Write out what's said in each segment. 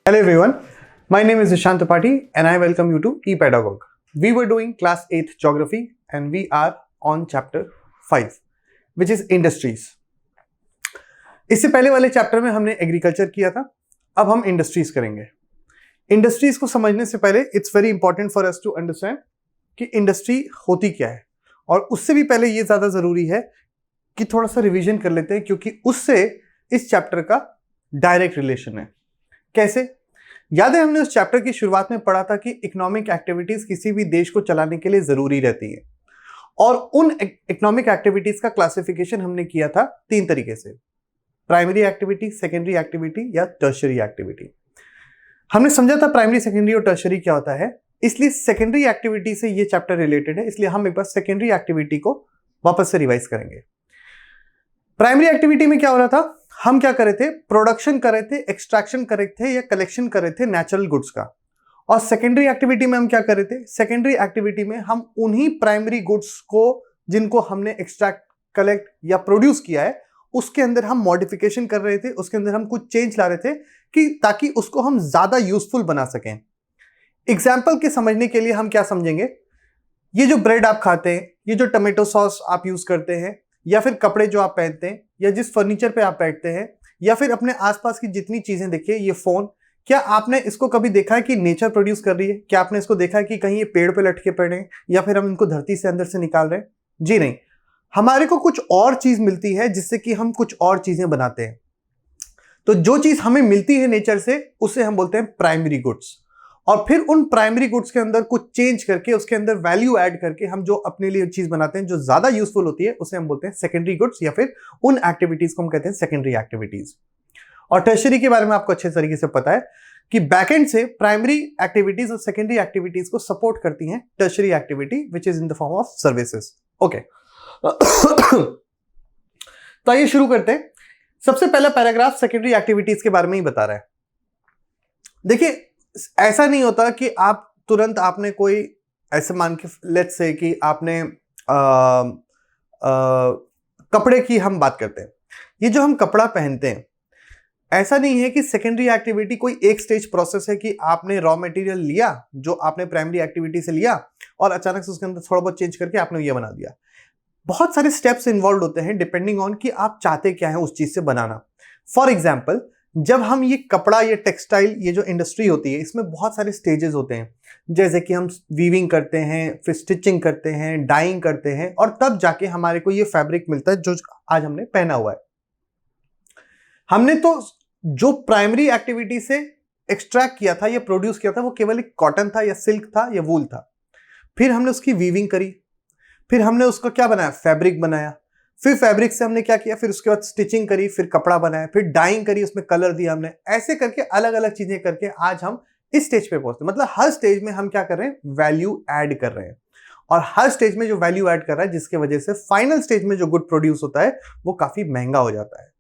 Hello everyone, my name is Ishant Tripathi and I welcome you to ePedagogue. We were doing class 8th geography and we are on chapter 5 which is industries. इससे पहले वाले chapter में हमने agriculture किया था, अब हम industries करेंगे. इंडस्ट्रीज को समझने से पहले it's very important for us to understand कि इंडस्ट्री होती क्या है, और उससे भी पहले ये ज्यादा जरूरी है कि थोड़ा सा रिवीजन कर लेते हैं क्योंकि उससे इस चैप्टर का डायरेक्ट रिलेशन है. कैसे? याद है हमने उस चैप्टर की शुरुआत में पढ़ा था कि इकोनॉमिक एक्टिविटीज किसी भी देश को चलाने के लिए जरूरी रहती है, और उन इकोनॉमिक एक्टिविटीज का क्लासिफिकेशन हमने किया था 3 तरीके से: प्राइमरी एक्टिविटी, सेकेंडरी एक्टिविटी या टर्शियरी एक्टिविटी. हमने समझा था प्राइमरी, सेकेंडरी और टर्शियरी क्या होता है, इसलिए सेकेंडरी एक्टिविटी से ये चैप्टर रिलेटेड है, इसलिए हम एक बार सेकेंडरी एक्टिविटी को वापस से रिवाइज करेंगे. प्राइमरी एक्टिविटी में क्या हो रहा था, हम क्या कर रहे थे, प्रोडक्शन कर रहे थे, एक्सट्रैक्शन कर रहे थे या कलेक्शन कर रहे थे नेचुरल गुड्स का. और सेकेंडरी एक्टिविटी में हम क्या कर रहे थे, सेकेंडरी एक्टिविटी में हम उन्हीं प्राइमरी गुड्स को जिनको हमने एक्सट्रैक्ट, कलेक्ट या प्रोड्यूस किया है उसके अंदर हम मॉडिफिकेशन कर रहे थे, उसके अंदर हम कुछ चेंज ला रहे थे कि ताकि उसको हम ज्यादा यूजफुल बना सकें. एग्जाम्पल के समझने के लिए हम क्या समझेंगे, ये जो ब्रेड आप खाते हैं, ये जो टमेटो सॉस आप यूज करते हैं, या फिर कपड़े जो आप पहनते हैं, या जिस फर्नीचर पे आप बैठते हैं, या फिर अपने आसपास की जितनी चीजें देखिए, ये फोन, क्या आपने इसको कभी देखा है कि नेचर प्रोड्यूस कर रही है? क्या आपने इसको देखा है कि कहीं ये पेड़ पे लटके पड़े हैं या फिर हम इनको धरती से अंदर से निकाल रहे हैं? जी नहीं, हमारे को कुछ और चीज मिलती है जिससे कि हम कुछ और चीजें बनाते हैं. तो जो चीज हमें मिलती है नेचर से उसे हम बोलते हैं प्राइमरी गुड्स, और फिर उन प्राइमरी गुड्स के अंदर कुछ चेंज करके उसके अंदर वैल्यू ऐड करके हम जो अपने लिए चीज बनाते हैं जो ज्यादा यूजफुल होती है उसे हम बोलते हैं सेकेंडरी गुड्स, या फिर उन एक्टिविटीज को हम कहते हैं सेकेंडरी एक्टिविटीज. और टर्शियरी के बारे में आपको अच्छे तरीके से पता है कि बैकएंड से प्राइमरी एक्टिविटीज और सेकेंडरी एक्टिविटीज को सपोर्ट करती हैं tertiary activity which is in the form of services. Okay, तो आइए शुरू करते हैं. सबसे पहला पैराग्राफ सेकेंडरी एक्टिविटीज के बारे में ही बता रहा है. देखिए, ऐसा नहीं होता कि आप तुरंत आपने कोई ऐसे मान के लेट्स से कि आपने कपड़े की हम बात करते हैं, ये जो हम कपड़ा पहनते हैं, ऐसा नहीं है कि सेकेंडरी एक्टिविटी कोई एक स्टेज प्रोसेस है कि आपने रॉ मटेरियल लिया जो आपने प्राइमरी एक्टिविटी से लिया और अचानक से उसके अंदर थोड़ा बहुत चेंज करके आपने ये बना दिया. बहुत सारे स्टेप्स इन्वॉल्व होते हैं डिपेंडिंग ऑन कि आप चाहते क्या है उस चीज से बनाना. फॉर एग्जाम्पल, जब हम ये कपड़ा, ये टेक्सटाइल, ये जो इंडस्ट्री होती है, इसमें बहुत सारे स्टेजेस होते हैं, जैसे कि हम वीविंग करते हैं, फिर स्टिचिंग करते हैं, डाइंग करते हैं, और तब जाके हमारे को ये फैब्रिक मिलता है जो आज हमने पहना हुआ है. हमने तो जो प्राइमरी एक्टिविटी से एक्सट्रैक्ट किया था या प्रोड्यूस किया था वो केवल एक कॉटन था या सिल्क था या वूल था. फिर हमने उसकी वीविंग करी, फिर हमने उसको क्या बनाया, फैब्रिक बनाया, फिर फैब्रिक से हमने क्या किया, फिर उसके बाद स्टिचिंग करी, फिर कपड़ा बनाया, फिर डाइंग करी, उसमें कलर दिया हमने. ऐसे करके अलग अलग चीजें करके आज हम इस स्टेज पे पहुंचते हैं. मतलब हर स्टेज में हम क्या कर रहे हैं, वैल्यू ऐड कर रहे हैं, और हर स्टेज में जो वैल्यू ऐड कर रहा है जिसकी वजह से फाइनल स्टेज में जो गुड प्रोड्यूस होता है वो काफी महंगा हो जाता है,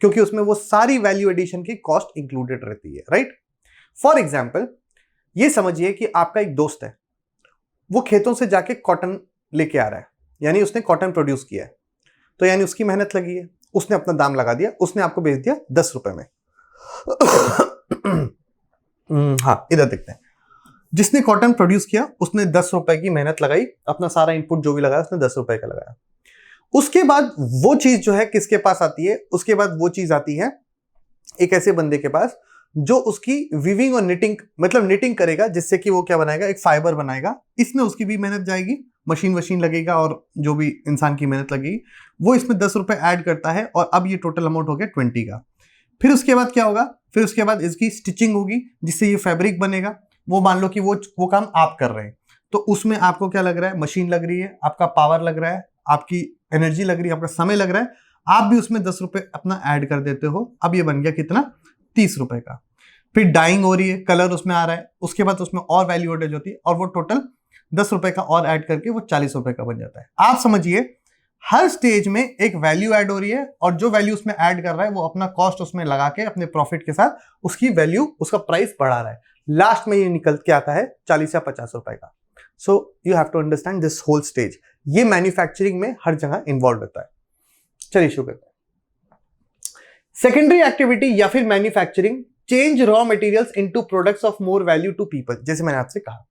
क्योंकि उसमें वो सारी वैल्यू एडिशन की कॉस्ट इंक्लूडेड रहती है. राइट? फॉर एग्जाम्पल, ये समझिए कि आपका एक दोस्त है, वो खेतों से जाके कॉटन लेके आ रहा है, यानी उसने कॉटन प्रोड्यूस किया है, तो यानी उसकी मेहनत लगी है, उसने अपना दाम लगा दिया, उसने आपको बेच दिया 10 रुपए में. हाँ, इधर देखते हैं. जिसने कॉटन प्रोड्यूस किया उसने 10 रुपए की मेहनत लगाई, अपना सारा इनपुट जो भी लगाया उसने 10 रुपए का लगाया. उसके बाद वो चीज जो है किसके पास आती है, उसके बाद वो चीज आती है एक ऐसे बंदे के पास जो उसकी वीविंग और निटिंग, मतलब निटिंग करेगा, जिससे कि वो क्या बनाएगा, एक फाइबर बनाएगा. इसमें उसकी भी मेहनत जाएगी, मशीन लगेगा और जो भी इंसान की मेहनत लगेगी, वो इसमें 10 रुपए ऐड करता है, और अब ये टोटल अमाउंट हो गया 20 का. फिर उसके बाद क्या होगा, फिर उसके बाद इसकी स्टिचिंग होगी जिससे ये फैब्रिक बनेगा. वो मान लो कि वो काम आप कर रहे हैं, तो उसमें आपको क्या लग रहा है, मशीन लग रही है, आपका पावर लग रहा है, आपकी एनर्जी लग रही है, आपका समय लग रहा है, आप भी उसमें 10 रुपए अपना ऐड कर देते हो. अब ये बन गया कितना, 30 रुपए का. फिर डाइंग हो रही है, कलर उसमें आ रहा है, उसके बाद उसमें और वैल्यू एडेड होती है, और वो टोटल 10 रुपए का और ऐड करके वो 40 रुपए का बन जाता है. आप समझिए, हर स्टेज में एक वैल्यू ऐड हो रही है, और जो वैल्यू उसमें ऐड कर रहा है वो अपना कॉस्ट उसमें लगा के अपने प्रॉफिट के साथ उसकी वैल्यू, उसका प्राइस बढ़ा रहा है. लास्ट में ये निकल के आता है 40 या 50 रुपए का. So you have to understand this whole stage. ये मैन्युफैक्चरिंग में हर जगह इन्वॉल्व होता है. चलिए शुरू करते हैं. सेकेंडरी एक्टिविटी या फिर manufacturing change raw materials into products of more value to people. जैसे मैंने आपसे कहा,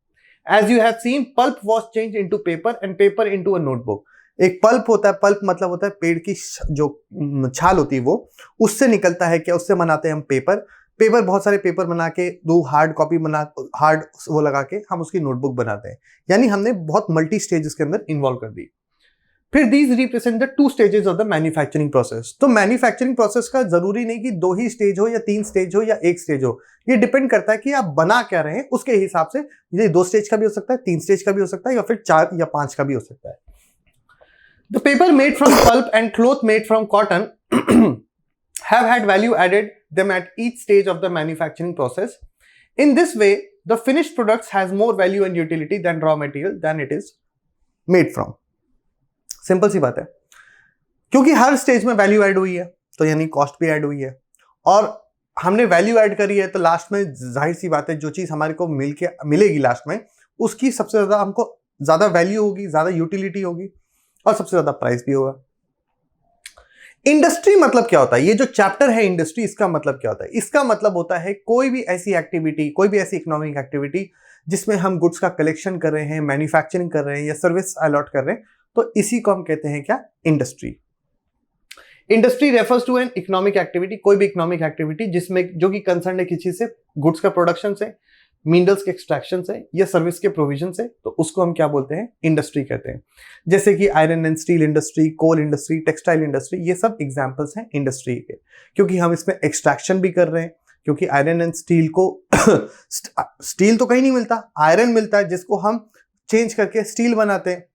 as you have seen pulp was change into paper and paper into a notebook. एक पल्प होता है, पल्प मतलब होता है पेड़ की जो छाल होती है, वो उससे निकलता है क्या, उससे बनाते हैं हम पेपर। पेपर बहुत सारे पेपर बना के, दो हार्ड कॉपी बना, हार्ड वो लगा के हम उसकी नोटबुक बनाते हैं। यानी हमने बहुत मल्टी स्टेज इसके अंदर इन्वॉल्व कर दी। फिर these represent the 2 stages of the manufacturing process. तो मैन्युफैक्चरिंग प्रोसेस का जरूरी नहीं कि 2 ही स्टेज हो या 3 स्टेज हो या 1 स्टेज हो, ये डिपेंड करता है कि आप बना क्या रहे हैं, उसके हिसाब से ये 2 स्टेज का भी हो सकता है, 3 स्टेज का भी हो सकता है, या फिर 4 या 5 का भी हो सकता है। The paper made from pulp and cloth made from cotton have had value added them at each stage of the manufacturing process. In this way, the finished products has more value and utility than raw material than it is made from. Simple सी बात है, क्योंकि हर stage में value add हुई है तो यानी कॉस्ट भी ऐड हुई है, और हमने वैल्यू ऐड करी है तो लास्ट में जाहिर सी बात है जो चीज हमारे को मिलेगी लास्ट में, उसकी सबसे ज्यादा हमको ज्यादा वैल्यू होगी, ज्यादा यूटिलिटी होगी, और सबसे ज्यादा प्राइस भी होगा। इंडस्ट्री मतलब क्या होता है? ये जो चैप्टर है इंडस्ट्री, इसका मतलब क्या होता है? इसका मतलब होता है कोई भी ऐसी एक्टिविटी, कोई भी ऐसी इकोनॉमिक एक्टिविटी जिसमें हम गुड्स का कलेक्शन कर रहे हैं, मैन्युफैक्चरिंग कर रहे हैं या सर्विस अलॉट कर रहे हैं, तो इसी को हम कहते हैं क्या? Industry. Industry refers to an economic activity, कोई भी इकोनॉमिक एक्टिविटी जिसमें जो कि कंसर्न है किसी से, गुड्स का प्रोडक्शन से, मिनरल्स के एक्सट्रैक्शन से या सर्विस के प्रोविजन से, तो उसको हम क्या बोलते हैं? इंडस्ट्री कहते हैं। जैसे कि iron and steel industry, coal industry, textile industry, ये सब एग्जांपल्स हैं इंडस्ट्री के, क्योंकि हम इसमें एक्सट्रैक्शन भी कर रहे हैं। क्योंकि आयरन एंड स्टील को स्टील तो कहीं नहीं मिलता, आयरन मिलता है जिसको हम चेंज करके स्टील बनाते हैं।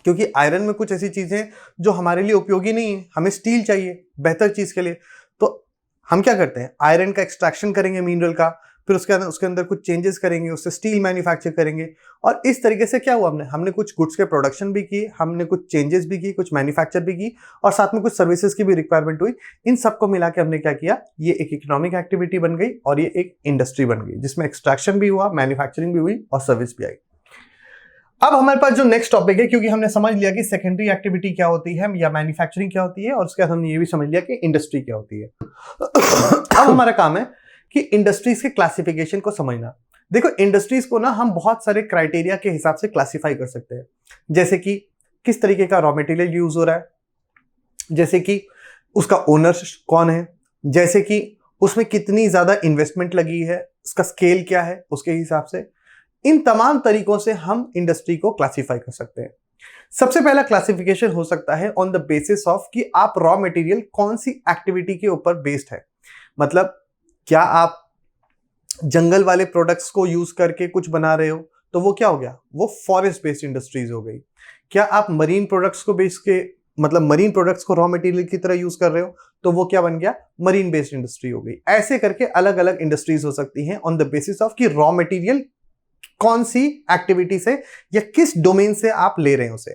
क्योंकि आयरन में कुछ ऐसी चीजें जो हमारे लिए उपयोगी नहीं है, हमें स्टील चाहिए बेहतर चीज के लिए, तो हम क्या करते हैं? आयरन का एक्सट्रैक्शन करेंगे मिनरल का, फिर उसके अंदर कुछ चेंजेस करेंगे, उससे स्टील मैन्युफैक्चर करेंगे, और इस तरीके से क्या हुआ, हमने कुछ गुड्स के प्रोडक्शन भी की, हमने कुछ चेंजेस भी की, कुछ मैन्युफैक्चर भी की, और साथ में कुछ सर्विसेज की भी रिक्वायरमेंट हुई। इन सबको मिला के हमने क्या किया? ये एक इकोनॉमिक एक्टिविटी बन गई और ये एक इंडस्ट्री बन गई, जिसमें एक्सट्रैक्शन भी हुआ, मैन्युफैक्चरिंग भी हुई और सर्विस भी आई। अब हमारे पास जो नेक्स्ट टॉपिक है, क्योंकि हमने समझ लिया कि सेकेंडरी एक्टिविटी क्या होती है या मैन्युफैक्चरिंग क्या होती है, और उसके बाद हमने ये भी समझ लिया कि इंडस्ट्री क्या होती है। अब हमारा काम है कि इंडस्ट्रीज के क्लासिफिकेशन को समझना। देखो, इंडस्ट्रीज को ना हम बहुत सारे क्राइटेरिया के हिसाब से क्लासिफाई कर सकते हैं, जैसे कि किस तरीके का रॉ मटेरियल यूज हो रहा है, जैसे कि उसका ओनर कौन है, जैसे कि उसमें कितनी ज्यादा इन्वेस्टमेंट लगी है, उसका स्केल क्या है, उसके हिसाब से। इन तमाम तरीकों से हम इंडस्ट्री को क्लासिफाई कर सकते हैं। सबसे पहला क्लासिफिकेशन हो सकता है ऑन द बेसिस ऑफ कि आप रॉ मटेरियल कौन सी एक्टिविटी के ऊपर बेस्ड है। मतलब क्या आप जंगल वाले प्रोडक्ट्स को यूज करके कुछ बना रहे हो, तो वो क्या हो गया? वो फॉरेस्ट बेस्ड इंडस्ट्रीज हो गई। क्या आप मरीन प्रोडक्ट्स को बेच के, मतलब मरीन प्रोडक्ट्स को रॉ मटेरियल की तरह यूज कर रहे हो, तो वो क्या बन गया? मरीन बेस्ड इंडस्ट्री हो गई। ऐसे करके अलग अलग इंडस्ट्रीज हो सकती हैं ऑन द बेसिस ऑफ कि रॉ मटेरियल कौन सी एक्टिविटी से या किस डोमेन से आप ले रहे हो उसे।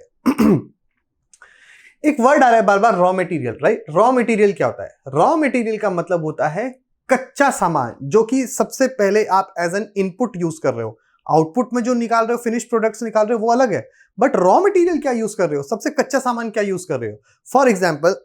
एक वर्ड आ रहा है बार बार, raw material, right? Raw material क्या होता है? रॉ मटेरियल का मतलब होता है कच्चा सामान, जो कि सबसे पहले आप एज एन इनपुट यूज कर रहे हो। आउटपुट में जो निकाल रहे हो, फिनिश प्रोडक्ट्स निकाल रहे हो, वो अलग है, बट रॉ मटेरियल क्या यूज कर रहे हो? सबसे कच्चा सामान क्या यूज कर रहे हो? फॉर एग्जाम्पल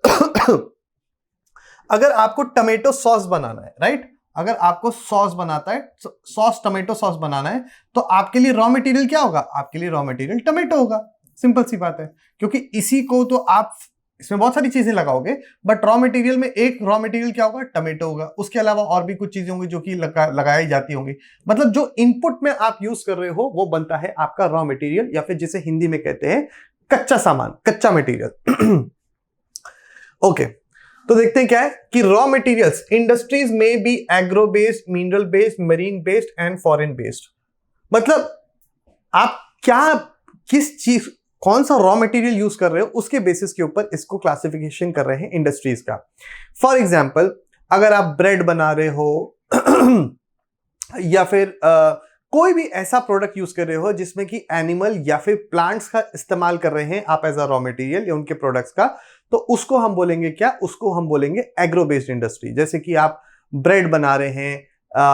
अगर आपको टमेटो सॉस बनाना है, राइट? अगर आपको सॉस बनाता है, सॉस, टमेटो सॉस बनाना है, तो आपके लिए रॉ मटेरियल क्या होगा? आपके लिए रॉ मटेरियल टमेटो होगा। सिंपल सी बात है, क्योंकि इसी को तो आप, इसमें बहुत सारी चीजें लगाओगे, बट रॉ मटेरियल में एक रॉ मटेरियल क्या होगा? टमेटो होगा। उसके अलावा और भी कुछ चीजें होंगी जो कि लगाई जाती होंगी। मतलब जो इनपुट में आप यूज कर रहे हो वो बनता है आपका रॉ मटेरियल, या फिर जिसे हिंदी में कहते हैं कच्चा सामान, कच्चा मटेरियल। ओके, तो देखते हैं क्या है कि रॉ मटेरियल्स इंडस्ट्रीज में be agro based, mineral based, marine based and foreign based. मतलब आप क्या, किस चीज, कौन सा रॉ मटेरियल यूज कर रहे हो, उसके बेसिस के ऊपर इसको क्लासिफिकेशन कर रहे हैं इंडस्ट्रीज का। फॉर एग्जाम्पल, अगर आप ब्रेड बना रहे हो या फिर कोई भी ऐसा प्रोडक्ट यूज कर रहे हो जिसमें कि एनिमल या फिर प्लांट्स का इस्तेमाल कर रहे हैं आप एज अ रॉ मटेरियल या उनके प्रोडक्ट्स का, तो उसको हम बोलेंगे क्या? उसको हम बोलेंगे एग्रो बेस्ड इंडस्ट्री। जैसे कि आप ब्रेड बना रहे हैं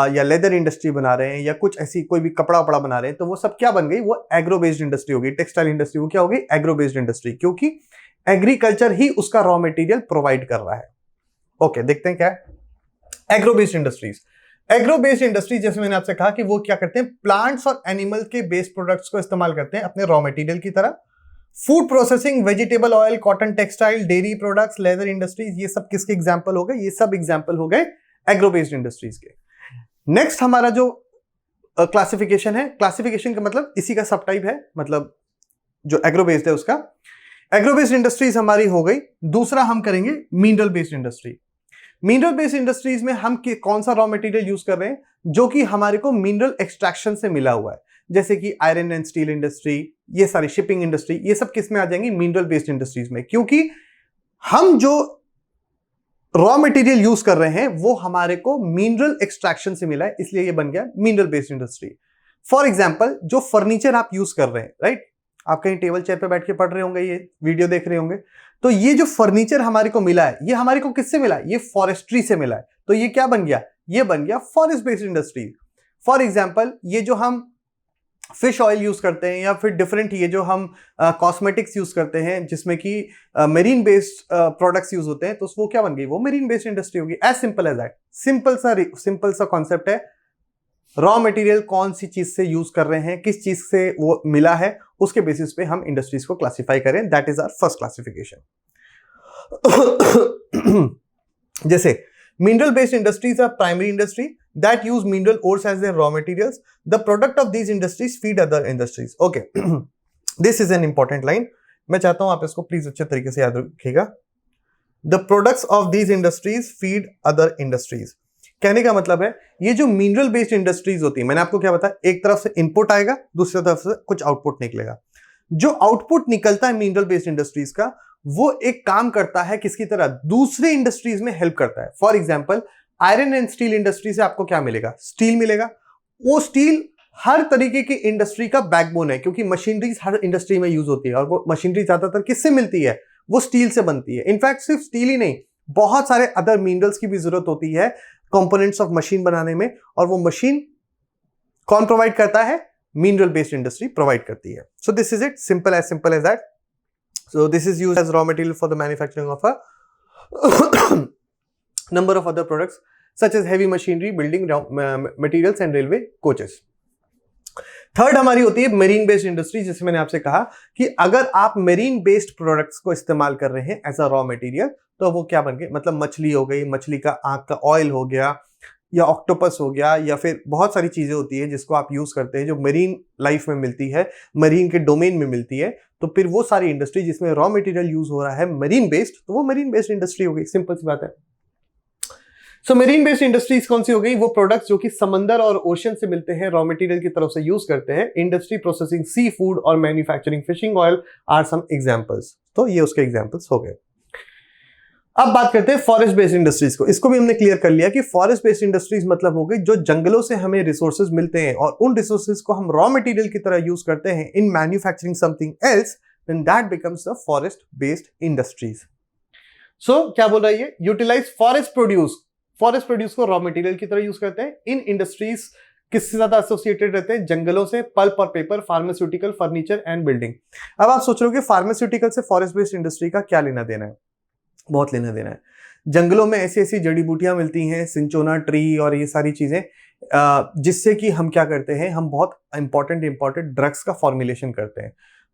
या लेदर इंडस्ट्री बना रहे हैं या कुछ ऐसी कोई भी कपड़ा वपड़ा बना रहे हैं, तो वो सब क्या बन गई? वो एग्रो बेस्ड इंडस्ट्री होगी। टेक्सटाइल इंडस्ट्री वो क्या होगी? एग्रो बेस्ड इंडस्ट्री, क्योंकि एग्रीकल्चर ही उसका रॉ मटेरियल प्रोवाइड कर रहा है। ओके, देखते हैं क्या है agro based industries. Agro based industry, जैसे मैंने आपसे कहा कि वो क्या करते हैं, प्लांट्स और एनिमल के बेस्ड प्रोडक्ट्स को इस्तेमाल करते हैं अपने रॉ मटेरियल की तरह। Food processing, vegetable oil, cotton textile, dairy products, leather industries, ये सब किसके एग्जांपल हो गए? ये सब एग्जांपल हो गए एग्रो बेस्ड इंडस्ट्रीज के। नेक्स्ट हमारा जो क्लासिफिकेशन है, क्लासिफिकेशन का मतलब इसी का सब टाइप है, मतलब जो एग्रो बेस्ड है उसका। एग्रो बेस्ड इंडस्ट्रीज हमारी हो गई। दूसरा हम करेंगे mineral based industry. Mineral based industries में हम कौन सा रॉ मटेरियल यूज कर रहे हैं? जो कि हमारे को मिनरल एक्सट्रैक्शन से मिला हुआ है, जैसे कि आयरन एंड स्टील इंडस्ट्री, ये सारी शिपिंग इंडस्ट्री, ये सब किस में आ जाएंगी? मिनरल बेस्ड इंडस्ट्रीज में, क्योंकि हम जो रॉ मटेरियल यूज कर रहे हैं वो हमारे को मिनरल एक्सट्रैक्शन से मिला है, इसलिए ये बन गया mineral based industry. For example, जो फर्नीचर आप यूज कर रहे हैं, राइट, आप कहीं टेबल चेयर पे बैठ के पढ़ रहे होंगे, ये वीडियो देख रहे होंगे, तो ये जो फर्नीचर हमारे को मिला है, ये हमारे को किससे मिला है? ये फॉरेस्ट्री से मिला है। तो ये क्या बन गया? ये बन गया forest based industry. For example, ये जो हम फिश ऑयल यूज करते हैं, या फिर डिफरेंट ये जो हम कॉस्मेटिक्स यूज करते हैं जिसमें कि मेरीन बेस्ड प्रोडक्ट्स यूज होते हैं, तो वो क्या बन गई? वो मेरीन बेस्ड इंडस्ट्री होगी। As simple as that. Simple सा कॉन्सेप्ट है। रॉ मटेरियल कौन सी चीज से यूज कर रहे हैं, किस चीज से वो मिला है, उसके बेसिस पे हम इंडस्ट्रीज को क्लासिफाई करें। That is our first classification. जैसे mineral based industries are primary industry that use mineral ores as their raw materials. The product of these industries feed other industries. Okay. This is an important line. मैं चाहता हूं आप इसको please अच्छे तरीके से याद रखिएगा। The products of these industries feed other industries. कहने का मतलब है, ये जो मिनरल बेस्ड इंडस्ट्रीज होती है, मैंने आपको क्या बताया, एक तरफ से इनपुट आएगा, दूसरी तरफ से कुछ आउटपुट निकलेगा। जो आउटपुट निकलता है मिनरल बेस्ड इंडस्ट्रीज का, वो एक काम करता है किसकी तरह? दूसरे इंडस्ट्रीज में हेल्प करता है। For example, iron and steel industry से आपको क्या मिलेगा? स्टील मिलेगा। वो स्टील हर तरीके की इंडस्ट्री का बैकबोन है, क्योंकि मशीनरीज हर इंडस्ट्री में यूज होती है, और वो मशीनरी ज्यादातर किससे मिलती है? वो स्टील से बनती है। इनफैक्ट सिर्फ स्टील ही नहीं, बहुत सारे अदर मिनरल्स की भी जरूरत होती है कंपोनेंट्स ऑफ मशीन बनाने में, और वो मशीन कौन प्रोवाइड करता है? मिनरल बेस्ड इंडस्ट्री प्रोवाइड करती है। So this is it, simple as that. So this is used as raw material for the manufacturing of a number of other products such as heavy machinery, building materials and railway coaches. Third हमारी होती है marine based industry, जिसमें मैंने आपसे कहा कि अगर आप मेरीन बेस्ड प्रोडक्ट्स को इस्तेमाल कर रहे हैं एज अ रॉ मटेरियल, तो वो क्या बन गए? मतलब मछली हो गई, मछली का आंख का ऑयल हो गया, या ऑक्टोपस हो गया, या फिर बहुत सारी चीजें होती है जिसको आप यूज करते हैं जो मरीन लाइफ में मिलती है, मरीन के डोमेन में मिलती है। तो फिर वो सारी इंडस्ट्री जिसमें रॉ मटेरियल यूज हो रहा है मरीन बेस्ड, तो वो मरीन बेस्ड इंडस्ट्री हो गई। सिंपल सी बात है। सो मरीन बेस्ड इंडस्ट्रीज कौन सी हो गई? वो प्रोडक्ट्स जो कि समंदर और ओशन से मिलते हैं, रॉ मटेरियल की तरफ से यूज करते हैं। इंडस्ट्री प्रोसेसिंग सी फूड और manufacturing fishing oil are some examples. तो ये उसके एग्जांपल्स हो गए। अब बात करते हैं फॉरेस्ट बेस्ड इंडस्ट्रीज को। इसको भी हमने क्लियर कर लिया कि फॉरेस्ट बेस्ड इंडस्ट्रीज मतलब हो गई जो जंगलों से हमें रिसोर्सेज मिलते हैं, और उन रिसोर्सेज को हम रॉ मटेरियल की तरह यूज करते हैं in manufacturing something else, then that becomes the forest based industries. So क्या बोल रहा है ये? यूटिलाइज फॉरेस्ट प्रोड्यूस को रॉ मटेरियल की तरह यूज करते हैं। इन इंडस्ट्रीज किससे ज्यादा एसोसिएटेड रहते हैं? जंगलों से। पल्प और paper, pharmaceutical, furniture and building. अब आप सोच रहे हो कि फार्मास्यूटिकल से फॉरेस्ट बेस्ड इंडस्ट्री का क्या लेना देना है? बहुत लेना देना है। जंगलों में ऐसी ऐसी जड़ी बूटियां मिलती हैं, सिंचोना ट्री और ये सारी चीजें, जिससे कि हम क्या करते हैं, हम बहुत इंपॉर्टेंट ड्रग्स का फॉर्मुलेशन करते हैं।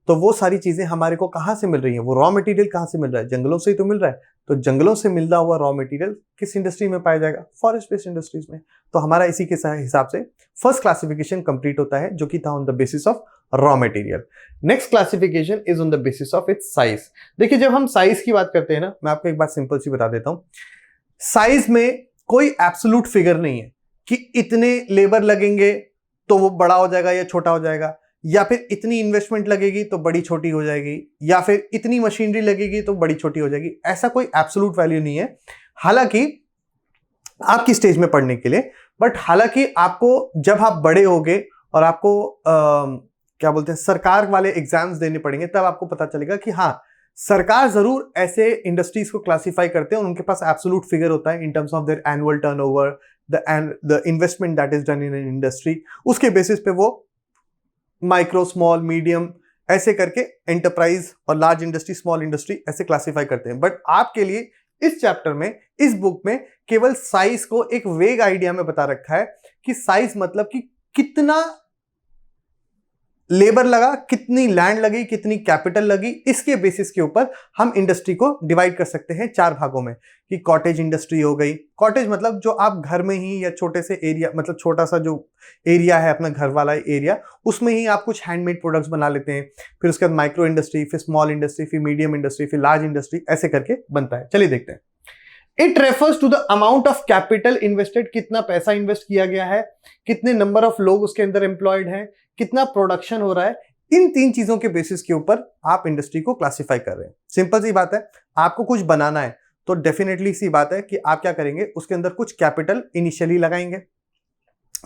तो वो सारी चीजें हमारे को कहाँ से मिल रही हैं? वो रॉ मटेरियल कहाँ से मिल रहा है? जंगलों से ही तो मिल रहा है। तो जंगलों से मिलता हुआ रॉ मटेरियल किस इंडस्ट्री में पाया जाएगा? फॉरेस्ट बेस्ड इंडस्ट्रीज में। तो हमारा इसी के हिसाब से फर्स्ट क्लासिफिकेशन कंप्लीट होता है, जो कि था on the basis of raw material. Next classification is on the basis of its size. देखिए, जब हम साइज की बात करते हैं ना, मैं आपको एक बात सिंपल सी बता देता हूं। साइज में कोई एब्सोल्यूट फिगर नहीं है कि इतने लेबर लगेंगे तो वो बड़ा हो जाएगा या छोटा हो जाएगा, या फिर इतनी इन्वेस्टमेंट लगेगी तो बड़ी छोटी हो जाएगी, या फिर इतनी मशीनरी लगेगी तो बड़ी छोटी हो जाएगी। ऐसा कोई एब्सोल्यूट वैल्यू नहीं है। हालांकि आपकी स्टेज में पढ़ने के लिए, बट हालांकि आपको जब आप बड़े होगे और आपको क्या बोलते हैं, सरकार वाले एग्जाम्स देने पड़ेंगे, तब आपको पता चलेगा कि हाँ, सरकार जरूर ऐसे इंडस्ट्रीज को क्लासिफाई करते हैं, उनके पास एब्सोल्यूट फिगर होता है in terms of their annual turnover, the investment that is done in an industry. उसके बेसिस पे वो माइक्रो, स्मॉल, मीडियम ऐसे करके एंटरप्राइज और लार्ज इंडस्ट्री, स्मॉल इंडस्ट्री ऐसे क्लासिफाई करते हैं। बट आपके लिए इस चैप्टर में, इस बुक में केवल साइज को एक वेग आइडिया में बता रखा है कि साइज मतलब कि कितना लेबर लगा, कितनी लैंड लगी, कितनी कैपिटल लगी, इसके बेसिस के ऊपर हम इंडस्ट्री को डिवाइड कर सकते हैं 4 भागों में। कि कॉटेज इंडस्ट्री हो गई, कॉटेज मतलब जो आप घर में ही या छोटे से एरिया, मतलब छोटा सा जो एरिया है अपना घर वाला एरिया, उसमें ही आप कुछ हैंडमेड प्रोडक्ट्स बना लेते हैं। फिर उसके बाद माइक्रो इंडस्ट्री, फिर स्मॉल इंडस्ट्री, फिर मीडियम इंडस्ट्री, फिर लार्ज इंडस्ट्री, ऐसे करके बनता है। चलिए देखते हैं। It refers to the amount of capital invested, कितना पैसा इन्वेस्ट किया गया है, कितने नंबर ऑफ लोग उसके अंदर एम्प्लॉयड हैं, कितना प्रोडक्शन हो रहा है। इन 3 चीजों के बेसिस के ऊपर आप इंडस्ट्री को क्लासिफाई कर रहे हैं। सिंपल सी बात है, आपको कुछ बनाना है तो डेफिनेटली सी बात है कि आप क्या करेंगे, उसके अंदर कुछ कैपिटल इनिशियली लगाएंगे।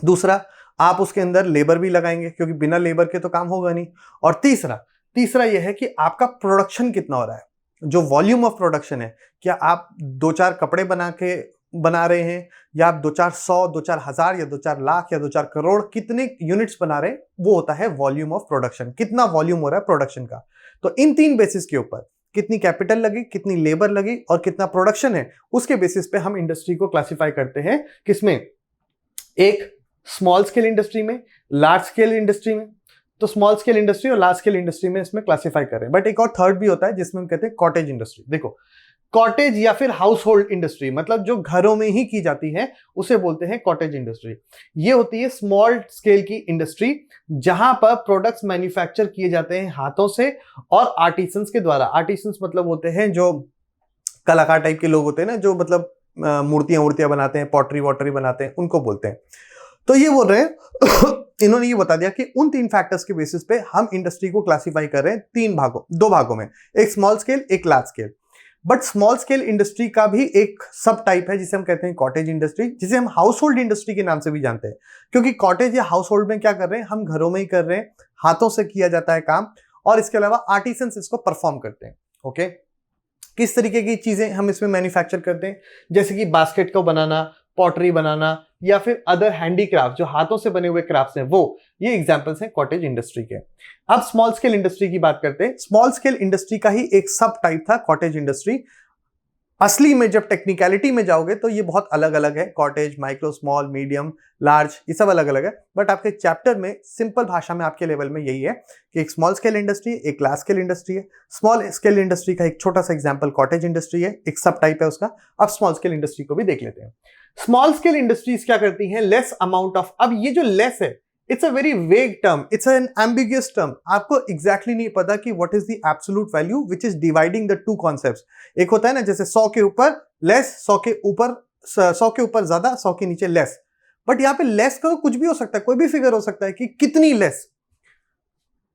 दूसरा, आप उसके अंदर लेबर भी लगाएंगे क्योंकि बिना लेबर के तो काम होगा नहीं। और तीसरा यह है कि आपका प्रोडक्शन कितना हो रहा है, जो वॉल्यूम ऑफ प्रोडक्शन है। क्या आप 2-4 कपड़े बना रहे हैं, या आप 2-4 100, 2-4 हजार, या 2-4 लाख, या 2-4 करोड़, कितने यूनिट्स बना रहे हैं, वो होता है वॉल्यूम ऑफ प्रोडक्शन। कितना वॉल्यूम हो रहा है प्रोडक्शन का। तो इन 3 बेसिस के ऊपर, कितनी कैपिटल लगी, कितनी लेबर लगी और कितना प्रोडक्शन है, उसके बेसिस पे हम इंडस्ट्री को क्लासिफाई करते हैं। किसमें? एक स्मॉल स्केल इंडस्ट्री में, लार्ज स्केल इंडस्ट्री में। तो स्मॉल स्केल इंडस्ट्री और लार्ज स्केल इंडस्ट्री में इसमें क्लासिफाई कर रहे हैं। बट एक और थर्ड भी होता है जिसमें हम कहते हैं कॉटेज इंडस्ट्री। देखो, कॉटेज या फिर हाउस होल्ड इंडस्ट्री, मतलब जो घरों में ही की जाती है, उसे बोलते हैं कॉटेज इंडस्ट्री। ये होती है स्मॉल स्केल की इंडस्ट्री, जहां पर प्रोडक्ट्स मैन्युफैक्चर किए जाते हैं हाथों से और आर्टिसंस के द्वारा। आर्टिसंस मतलब होते हैं जो कलाकार टाइप के लोग होते हैं ना, जो मतलब मूर्तियां बनाते हैं, पॉटरी वॉटरी बनाते हैं, उनको बोलते हैं। तो ये बोल रहे हैं इन्होंने ये बता दिया कि उन 3 फैक्टर्स के बेसिस पे हम इंडस्ट्री को क्लासिफाई कर रहे हैं 2 भागों में, एक स्मॉल स्केल, एक large scale. But small scale industry का भी एक सब टाइप है जिसे हम कहते हैं कॉटेज इंडस्ट्री, जिसे हम हाउस होल्ड इंडस्ट्री के नाम से भी जानते हैं। क्योंकि कॉटेज या हाउस होल्ड में क्या कर रहे हैं, हम घरों में ही कर रहे हैं, हाथों से किया जाता है काम, और इसके अलावा आर्टिसंस इसको परफॉर्म करते हैं। ओके, किस तरीके की चीजें हम इसमें मैन्युफैक्चर करते हैं, जैसे कि बास्केट को बनाना, पॉटरी बनाना, या फिर अदर हैंडीक्राफ्ट जो हाथों से बने हुए क्राफ्ट्स हैं, वो ये एग्जांपल्स हैं कॉटेज इंडस्ट्री के। अब स्मॉल स्केल इंडस्ट्री की बात करते हैं। स्मॉल स्केल इंडस्ट्री का ही एक सब टाइप था कॉटेज इंडस्ट्री। असली में जब टेक्निकलिटी में जाओगे तो ये बहुत अलग अलग है। Cottage, micro, small, medium, large, ये सब अलग अलग है। बट आपके चैप्टर में सिंपल भाषा में आपके लेवल में यही है कि एक स्मॉल स्केल इंडस्ट्री, एक लार्ज स्केल इंडस्ट्री है। स्मॉल स्केल इंडस्ट्री का एक छोटा सा एग्जांपल कॉटेज इंडस्ट्री है, एक सब टाइप है उसका। अब स्मॉल स्केल इंडस्ट्री को भी देख लेते हैं। स्मॉल स्केल इंडस्ट्रीज क्या करती हैं, लेस अमाउंट ऑफ। अब ये जो लेस है, it's a very vague term, it's an ambiguous term. आपको एग्जैक्टली नहीं पता कि what is the absolute value which is dividing the 2 concepts. एक होता है ना, जैसे 100 के ऊपर लेस, 100 के ऊपर ज्यादा, 100 के नीचे लेस। बट यहाँ पे लेस का कुछ भी हो सकता है, कोई भी फिगर हो सकता है कि कितनी less.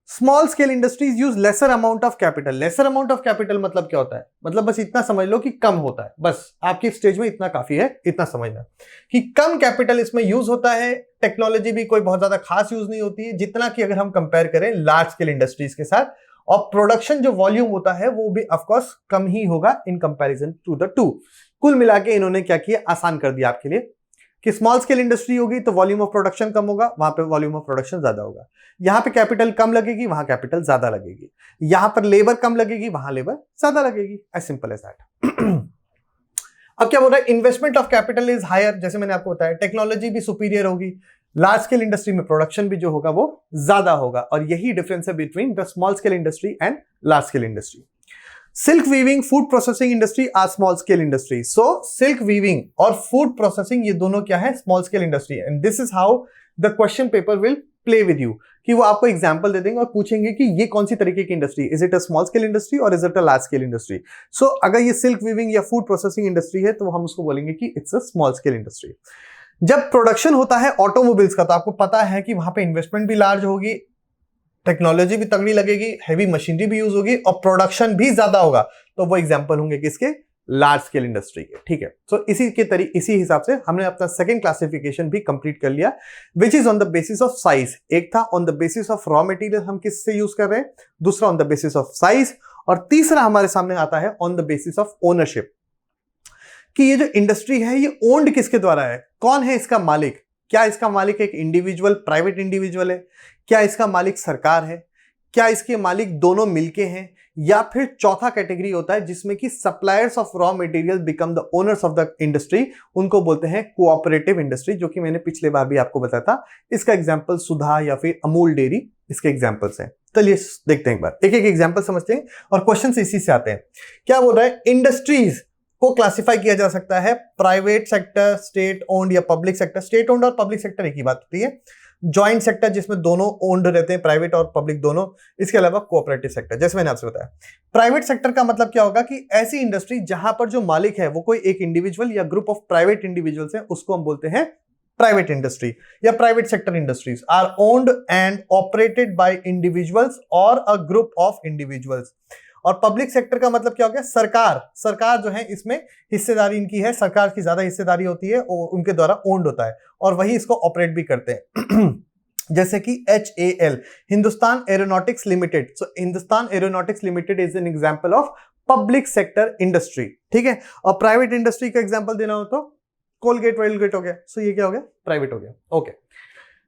Small scale industries use lesser amount of capital. Lesser amount of capital मतलब क्या होता है, मतलब बस इतना समझ लो कि कम होता है। बस आपकी स्टेज में इतना काफी है, इतना समझना कि कम कैपिटल इसमें यूज होता है। टेक्नोलॉजी भी कोई बहुत ज्यादा खास यूज नहीं होती है, जितना कि अगर हम कंपेयर करें लार्ज स्केल इंडस्ट्रीज के साथ। और प्रोडक्शन जो वॉल्यूम होता है वो भी ऑफकोर्स कम ही होगा इन कंपेरिजन टू द 2। कुल मिला के इन्होंने क्या किया, आसान कर दिया आपके लिए कि स्मॉल स्केल इंडस्ट्री होगी तो वॉल्यूम ऑफ प्रोडक्शन कम होगा, वहां पे वॉल्यूम ऑफ प्रोडक्शन ज्यादा होगा। यहां पे कैपिटल कम लगेगी, वहां कैपिटल ज्यादा लगेगी। यहां पर लेबर कम लगेगी, वहां लेबर ज्यादा लगेगी। As simple as that. अब क्या बोल रहा है, investment of capital is higher. जैसे मैंने आपको बताया, टेक्नोलॉजी भी सुपीरियर होगी। लार्ज स्केल इंडस्ट्री में प्रोडक्शन भी जो होगा वो ज्यादा होगा, और यही डिफरेंस है between the small scale industry and large scale industry. Silk weaving, food processing industry are small scale industry. So silk weaving और फूड प्रोसेसिंग ये दोनों क्या है, small scale industry. And this is how the question paper will play with you, कि वो आपको example दे देंगे और पूछेंगे कि ये कौन सी तरीके की industry, is it a small scale industry और is it a large scale industry. So अगर ये सिल्क वीविंग या फूड प्रोसेसिंग इंडस्ट्री है तो हम उसको बोलेंगे कि it's a small scale industry. जब प्रोडक्शन होता है ऑटोमोबाइल्स का, तो आपको पता है कि वहां पे इन्वेस्टमेंट भी लार्ज होगी, टेक्नोलॉजी भी तगड़ी लगेगी, हैवी मशीनरी भी यूज होगी और प्रोडक्शन भी ज्यादा होगा। तो वो एग्जांपल होंगे किसके, लार्ज स्केल इंडस्ट्री के। ठीक है, तो इसी हिसाब से हमने अपना सेकंड क्लासिफिकेशन भी कंप्लीट कर लिया, which is on the basis of size. एक था on the basis of raw material हम किससे यूज कर रहे हैं, दूसरा on the basis of size, और तीसरा हमारे सामने आता है on the basis of ownership, कि ये जो इंडस्ट्री है ये ओन्ड किसके द्वारा है, कौन है इसका मालिक। क्या इसका मालिक एक इंडिविजुअल, प्राइवेट इंडिविजुअल है, क्या इसका मालिक सरकार है, क्या इसके मालिक दोनों मिलके हैं, या फिर चौथा कैटेगरी होता है जिसमें कि suppliers of raw material become the owners of the industry, उनको बोलते हैं कोऑपरेटिव इंडस्ट्री, जो कि मैंने पिछले बार भी आपको बताया था। इसका एग्जांपल सुधा या फिर अमूल डेयरी इसके एग्जांपल्स हैं। चलिए देखते हैं एक बार, एक एक एग्जांपल समझते हैं और क्वेश्चन इसी से आते हैं। क्या बोल रहा है, इंडस्ट्रीज को क्लासिफाई किया जा सकता है प्राइवेट सेक्टर, स्टेट ओन्ड या पब्लिक सेक्टर। स्टेट ओन्ड और पब्लिक सेक्टर एक ही बात होती है। जॉइंट सेक्टर जिसमें दोनों ओन्ड रहते हैं, प्राइवेट और पब्लिक दोनों। इसके अलावा कोऑपरेटिव सेक्टर, जैसे मैंने आपसे बताया। प्राइवेट सेक्टर का मतलब क्या होगा कि ऐसी इंडस्ट्री जहां पर जो मालिक है वो कोई एक इंडिविजुअल या ग्रुप ऑफ प्राइवेट इंडिविजुअल्स है, उसको हम बोलते हैं प्राइवेट इंडस्ट्री या private sector industries are owned and operated by individuals और अ ग्रुप ऑफ इंडिविजुअल्स। और पब्लिक सेक्टर का मतलब क्या हो गया, सरकार जो है इसमें हिस्सेदारी इनकी है, सरकार की ज्यादा हिस्सेदारी होती है और उनके द्वारा ओन्ड होता है और वही इसको ऑपरेट भी करते हैं। जैसे कि HAL, Hindustan aeronautics limited. So Hindustan aeronautics limited is an example of public sector industry, ठीक है। और प्राइवेट इंडस्ट्री का एग्जांपल देना हो तो कोलगेट वेलगेट हो गया। सो ये क्या हो गया, प्राइवेट हो गया। ओके,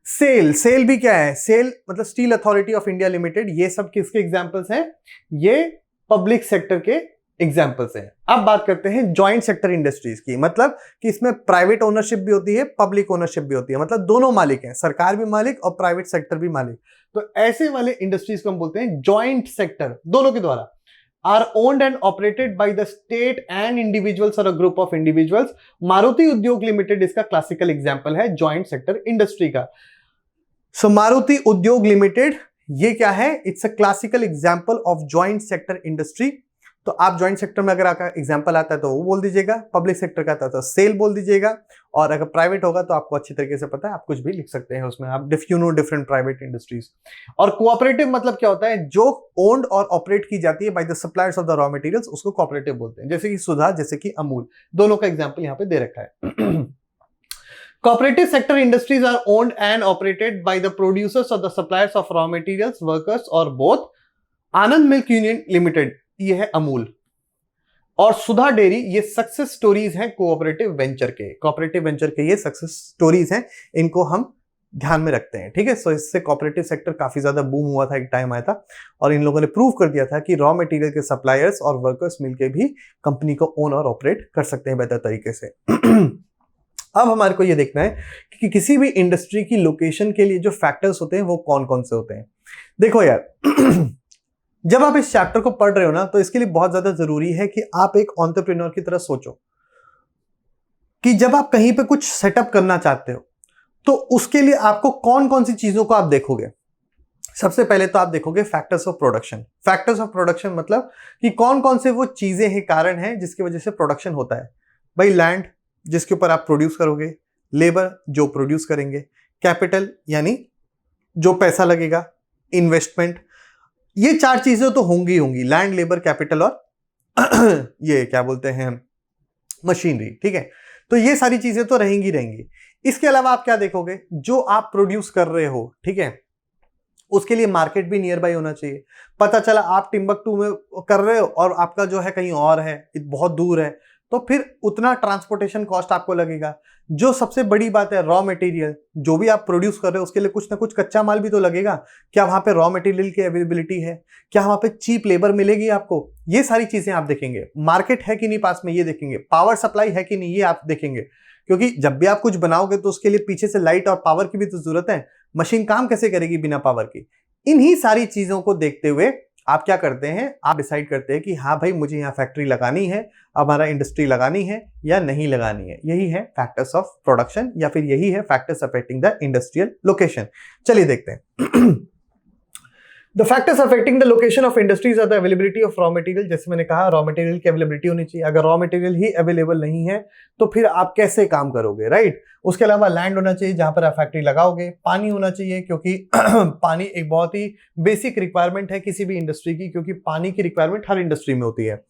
सेल भी क्या है, सेल मतलब steel authority of India limited. ये सब किसके एग्जांपल्स हैं, ये पब्लिक सेक्टर के एग्जांपल्स हैं। अब बात करते हैं जॉइंट सेक्टर इंडस्ट्रीज की, मतलब कि इसमें प्राइवेट ओनरशिप भी होती है, पब्लिक ओनरशिप भी होती है, मतलब दोनों मालिक हैं, सरकार भी मालिक और प्राइवेट सेक्टर भी मालिक। तो ऐसे वाले इंडस्ट्रीज को हम बोलते हैं जॉइंट सेक्टर, दोनों के द्वारा। Are owned and operated by the state and individuals और a group of individuals. Maruti Udyog limited इसका क्लासिकल एग्जांपल है जॉइंट सेक्टर इंडस्ट्री का। सो मारुति उद्योग लिमिटेड ये क्या है, it's a classical example of joint sector industry. तो आप जॉइंट सेक्टर में अगर आपका एग्जांपल आता है तो वो बोल दीजिएगा, पब्लिक सेक्टर का आता है तो सेल बोल दीजिएगा, और अगर प्राइवेट होगा तो आपको अच्छी तरीके से पता है, आप कुछ भी लिख सकते हैं उसमें, आप you know different private industries. और कोऑपरेटिव मतलब क्या होता है, जो ओन्ड और ऑपरेट की जाती है by the suppliers of the raw materials, उसको कोऑपरेटिव बोलते हैं। जैसे कि सुधा, जैसे कि अमूल, दोनों का एग्जाम्पल यहाँ पे दे रखा है। Cooperative sector industries are owned and operated by the producers or the suppliers of raw materials, workers or both. Anand milk union limited ये है अमूल, और सुधा डेयरी ये सक्सेस स्टोरीज हैं कोऑपरेटिव वेंचर के। कोऑपरेटिव वेंचर के ये सक्सेस स्टोरीज हैं, इनको हम ध्यान में रखते हैं, ठीक है। सो इससे कोऑपरेटिव सेक्टर काफी ज्यादा बूम हुआ था, एक टाइम आया था और इन लोगों ने प्रूव कर दिया था कि रॉ मटेरियल के सप्लायर्स और वर्कर्स मिलकर भी कंपनी को ओन और ऑपरेट कर सकते हैं बेहतर तरीके से। अब हमारे को ये देखना है कि किसी भी इंडस्ट्री की लोकेशन के लिए जो फैक्टर्स होते हैं वो कौन कौन से होते हैं। देखो यार, जब आप इस चैप्टर को पढ़ रहे हो ना, तो इसके लिए बहुत ज्यादा जरूरी है कि आप एक एंटरप्रेन्योर की तरह सोचो कि जब आप कहीं पे कुछ सेटअप करना चाहते हो तो उसके लिए आपको कौन कौन सी चीजों को आप देखोगे। सबसे पहले तो आप देखोगे factors of production. Factors of production मतलब कि कौन कौन से वो चीजें हैं, कारण हैं जिसकी वजह से प्रोडक्शन होता है। भाई लैंड जिसके ऊपर आप प्रोड्यूस करोगे, लेबर जो प्रोड्यूस करेंगे, कैपिटल यानी जो पैसा लगेगा, इन्वेस्टमेंट, ये चार चीजें तो होंगी होंगी, लैंड, लेबर, कैपिटल और ये क्या बोलते हैं मशीनरी, ठीक है। तो ये सारी चीजें तो रहेंगी रहेंगी। इसके अलावा आप क्या देखोगे, जो आप प्रोड्यूस कर रहे हो, ठीक है, उसके लिए मार्केट भी नियर बाई होना चाहिए। पता चला आप टिम्बकटू में कर रहे हो और आपका जो है कहीं और है, बहुत दूर है, तो फिर उतना ट्रांसपोर्टेशन कॉस्ट आपको लगेगा। जो सबसे बड़ी बात है, रॉ मटेरियल, जो भी आप प्रोड्यूस कर रहे हो उसके लिए कुछ ना कुछ कच्चा माल भी तो लगेगा। क्या वहां पे रॉ मटेरियल की अवेलेबिलिटी है, क्या वहां पे चीप लेबर मिलेगी आपको, ये सारी चीजें आप देखेंगे। मार्केट है कि नहीं पास में, ये देखेंगे। पावर सप्लाई है कि नहीं, ये आप देखेंगे, क्योंकि जब भी आप कुछ बनाओगे तो उसके लिए पीछे से लाइट और पावर की भी तो जरूरत है। मशीन काम कैसे करेगी बिना पावर की। इन्हीं सारी चीजों को देखते हुए आप क्या करते हैं, आप डिसाइड करते हैं कि हाँ भाई मुझे यहाँ फैक्ट्री लगानी है, हमारा इंडस्ट्री लगानी है या नहीं लगानी है। यही है फैक्टर्स ऑफ प्रोडक्शन, या फिर यही है factors affecting the industrial location. चलिए देखते हैं। The factors affecting the location of industries are the availability of raw material। जैसे मैंने कहा, रॉ मटेरियल की अवेलेबिलिटी होनी चाहिए। अगर रॉ मटेरियल ही अवेलेबल नहीं है तो फिर आप कैसे काम करोगे, राइट। उसके अलावा लैंड होना चाहिए जहां पर आप फैक्ट्री लगाओगे। पानी होना चाहिए, क्योंकि पानी एक बहुत ही बेसिक रिक्वायरमेंट है किसी भी इंडस्ट्री की, क्योंकि पानी की रिक्वायरमेंट हर इंडस्ट्री में होती है।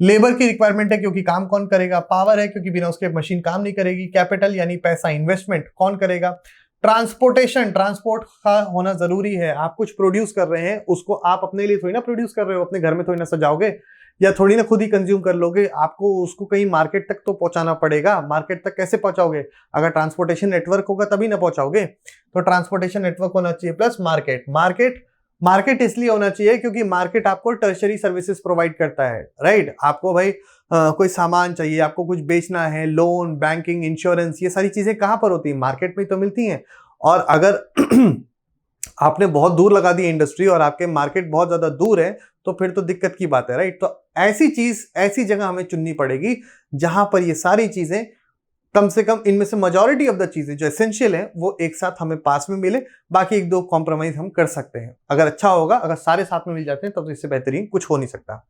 लेबर की रिक्वायरमेंट है, क्योंकि काम कौन करेगा। पावर है, क्योंकि बिना उसके मशीन काम नहीं करेगी। कैपिटल यानी पैसा, इन्वेस्टमेंट कौन करेगा। ट्रांसपोर्टेशन, ट्रांसपोर्ट का होना जरूरी है। आप कुछ प्रोड्यूस कर रहे हैं, उसको आप अपने लिए थोड़ी ना प्रोड्यूस कर रहे हो, अपने घर में थोड़ी ना सजाओगे या थोड़ी ना खुद ही कंज्यूम कर लोगे। आपको उसको कहीं मार्केट तक तो पहुंचाना पड़ेगा। मार्केट तक कैसे पहुंचाओगे, अगर ट्रांसपोर्टेशन नेटवर्क होगा तभी ना पहुंचाओगे। तो ट्रांसपोर्टेशन नेटवर्क होना चाहिए, प्लस मार्केट। मार्केट मार्केट इसलिए होना चाहिए क्योंकि मार्केट आपको टर्शरी सर्विसेज प्रोवाइड करता है, राइट। आपको भाई कोई सामान चाहिए, आपको कुछ बेचना है, लोन, बैंकिंग, इंश्योरेंस, ये सारी चीजें कहां पर होती हैं? मार्केट में तो मिलती हैं। और अगर आपने बहुत दूर लगा दी इंडस्ट्री और आपके मार्केट बहुत ज्यादा दूर है, तो फिर तो दिक्कत की बात है, राइट। तो ऐसी चीज, ऐसी जगह हमें चुननी पड़ेगी जहां पर ये सारी चीजें, कम से कम इनमें से मेजॉरिटी ऑफ द चीजें जो एसेंशियल है वो एक साथ हमें पास में मिले, बाकी एक दो कॉम्प्रोमाइज हम कर सकते हैं। अगर अच्छा होगा, अगर सारे साथ में मिल जाते हैं तब तो इससे बेहतरीन कुछ हो नहीं सकता।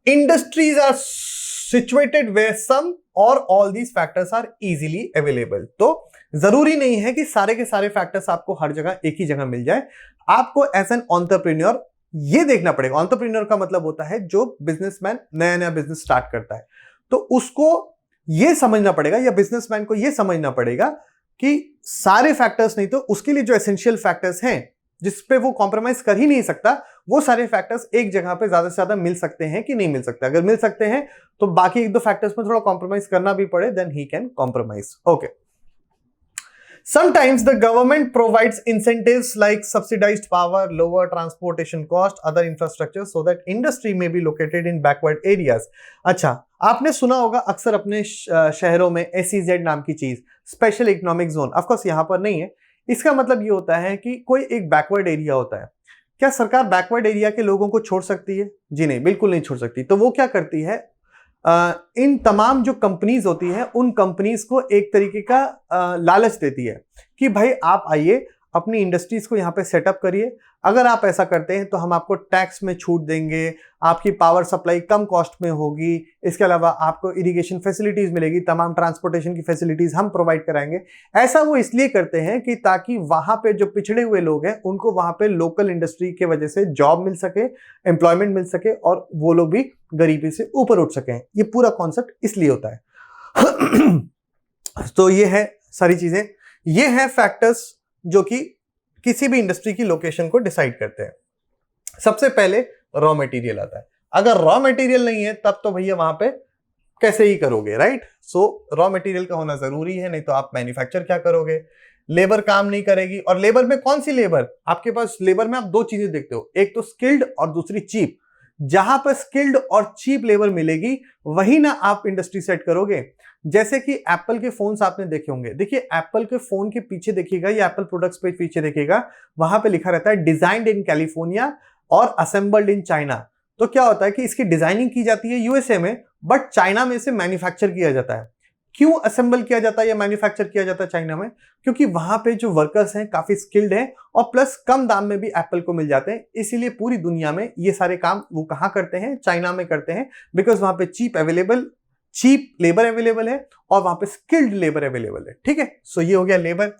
Industries are situated where some और all these factors are easily available. तो जरूरी नहीं है कि सारे के सारे फैक्टर्स आपको हर जगह एक ही जगह मिल जाए। आपको एज एन एंटरप्रेन्योर ये देखना पड़ेगा। एंटरप्रेन्योर का मतलब होता है जो बिजनेसमैन नया नया बिजनेस स्टार्ट करता है, तो उसको ये समझना पड़ेगा, या बिजनेसमैन को ये समझना पड़ेगा कि सारे फैक्टर्स नहीं तो उसके लिए जो एसेंशियल फैक्टर्स हैं जिस पे वो कॉम्प्रोमाइज कर ही नहीं सकता, वो सारे फैक्टर्स एक जगह पे ज्यादा से ज्यादा मिल सकते हैं कि नहीं मिल सकते। अगर मिल सकते हैं तो बाकी एक दो फैक्टर्स में थोड़ा कॉम्प्रोमाइज करना भी पड़े, then he can compromise. Okay. Sometimes the government provides incentives like subsidized power, lower transportation cost, other infrastructure so that industry may be located in backward areas. अच्छा, आपने सुना होगा अक्सर अपने शहरों में SEZ नाम की चीज, special economic zone. Of course यहाँ पर नहीं है। इसका मतलब ये होता है कि कोई एक बैकवर्ड एरिया होता है। क्या सरकार बैकवर्ड एरिया के लोगों को छोड़ सकती है? जी नहीं, बिल्कुल नहीं छोड़ सकती। तो वो क्या करती है, इन तमाम जो कंपनीज होती है उन कंपनीज को एक तरीके का लालच देती है कि भाई आप आइए, अपनी इंडस्ट्रीज को यहाँ पे सेटअप करिए। अगर आप ऐसा करते हैं तो हम आपको टैक्स में छूट देंगे, आपकी पावर सप्लाई कम कॉस्ट में होगी, इसके अलावा आपको इरिगेशन फैसिलिटीज मिलेगी, तमाम ट्रांसपोर्टेशन की फैसिलिटीज हम प्रोवाइड कराएंगे। ऐसा वो इसलिए करते हैं कि ताकि वहां पे जो पिछड़े हुए लोग हैं उनको वहां पे लोकल इंडस्ट्री के वजह से जॉब मिल सके, एम्प्लॉयमेंट मिल सके और वो लोग भी गरीबी से ऊपर उठ सकें। ये पूरा कॉन्सेप्ट इसलिए होता है। तो ये है सारी चीजें, ये है फैक्टर्स जो कि किसी भी इंडस्ट्री की लोकेशन को डिसाइड करते हैं। सबसे पहले रॉ मटेरियल आता है। अगर रॉ मटेरियल नहीं है तब तो भैया वहां पे कैसे ही करोगे, राइट। सो रॉ मटेरियल का होना जरूरी है, नहीं तो आप मैन्युफैक्चर क्या करोगे। लेबर काम नहीं करेगी, और लेबर में कौन सी लेबर? आपके पास लेबर में आप दो चीजें देखते हो, एक तो स्किल्ड और दूसरी चीप। जहां पर स्किल्ड और चीप लेबर मिलेगी वही ना आप इंडस्ट्री सेट करोगे। जैसे कि एप्पल के फोन्स आपने देखे होंगे, देखिए एप्पल के फोन के पीछे देखिएगा या एप्पल प्रोडक्ट्स पे पीछे देखिएगा, वहां पे लिखा रहता है डिजाइन्ड इन कैलिफोर्निया और असेंबल्ड इन चाइना। तो क्या होता है कि इसकी डिजाइनिंग की जाती है यूएसए में, बट चाइना में इसे मैन्युफैक्चर किया जाता है। क्यों असेंबल किया जाता है या मैन्युफैक्चर किया जाता है चाइना में? क्योंकि वहां पे जो वर्कर्स हैं काफी स्किल्ड हैं और प्लस कम दाम में भी एप्पल को मिल जाते हैं। इसीलिए पूरी दुनिया में ये सारे काम वो कहां करते हैं? चाइना में करते हैं, बिकॉज वहां पे चीप लेबर अवेलेबल है और वहां पे स्किल्ड लेबर अवेलेबल है। ठीक है, सो ये हो गया लेबर।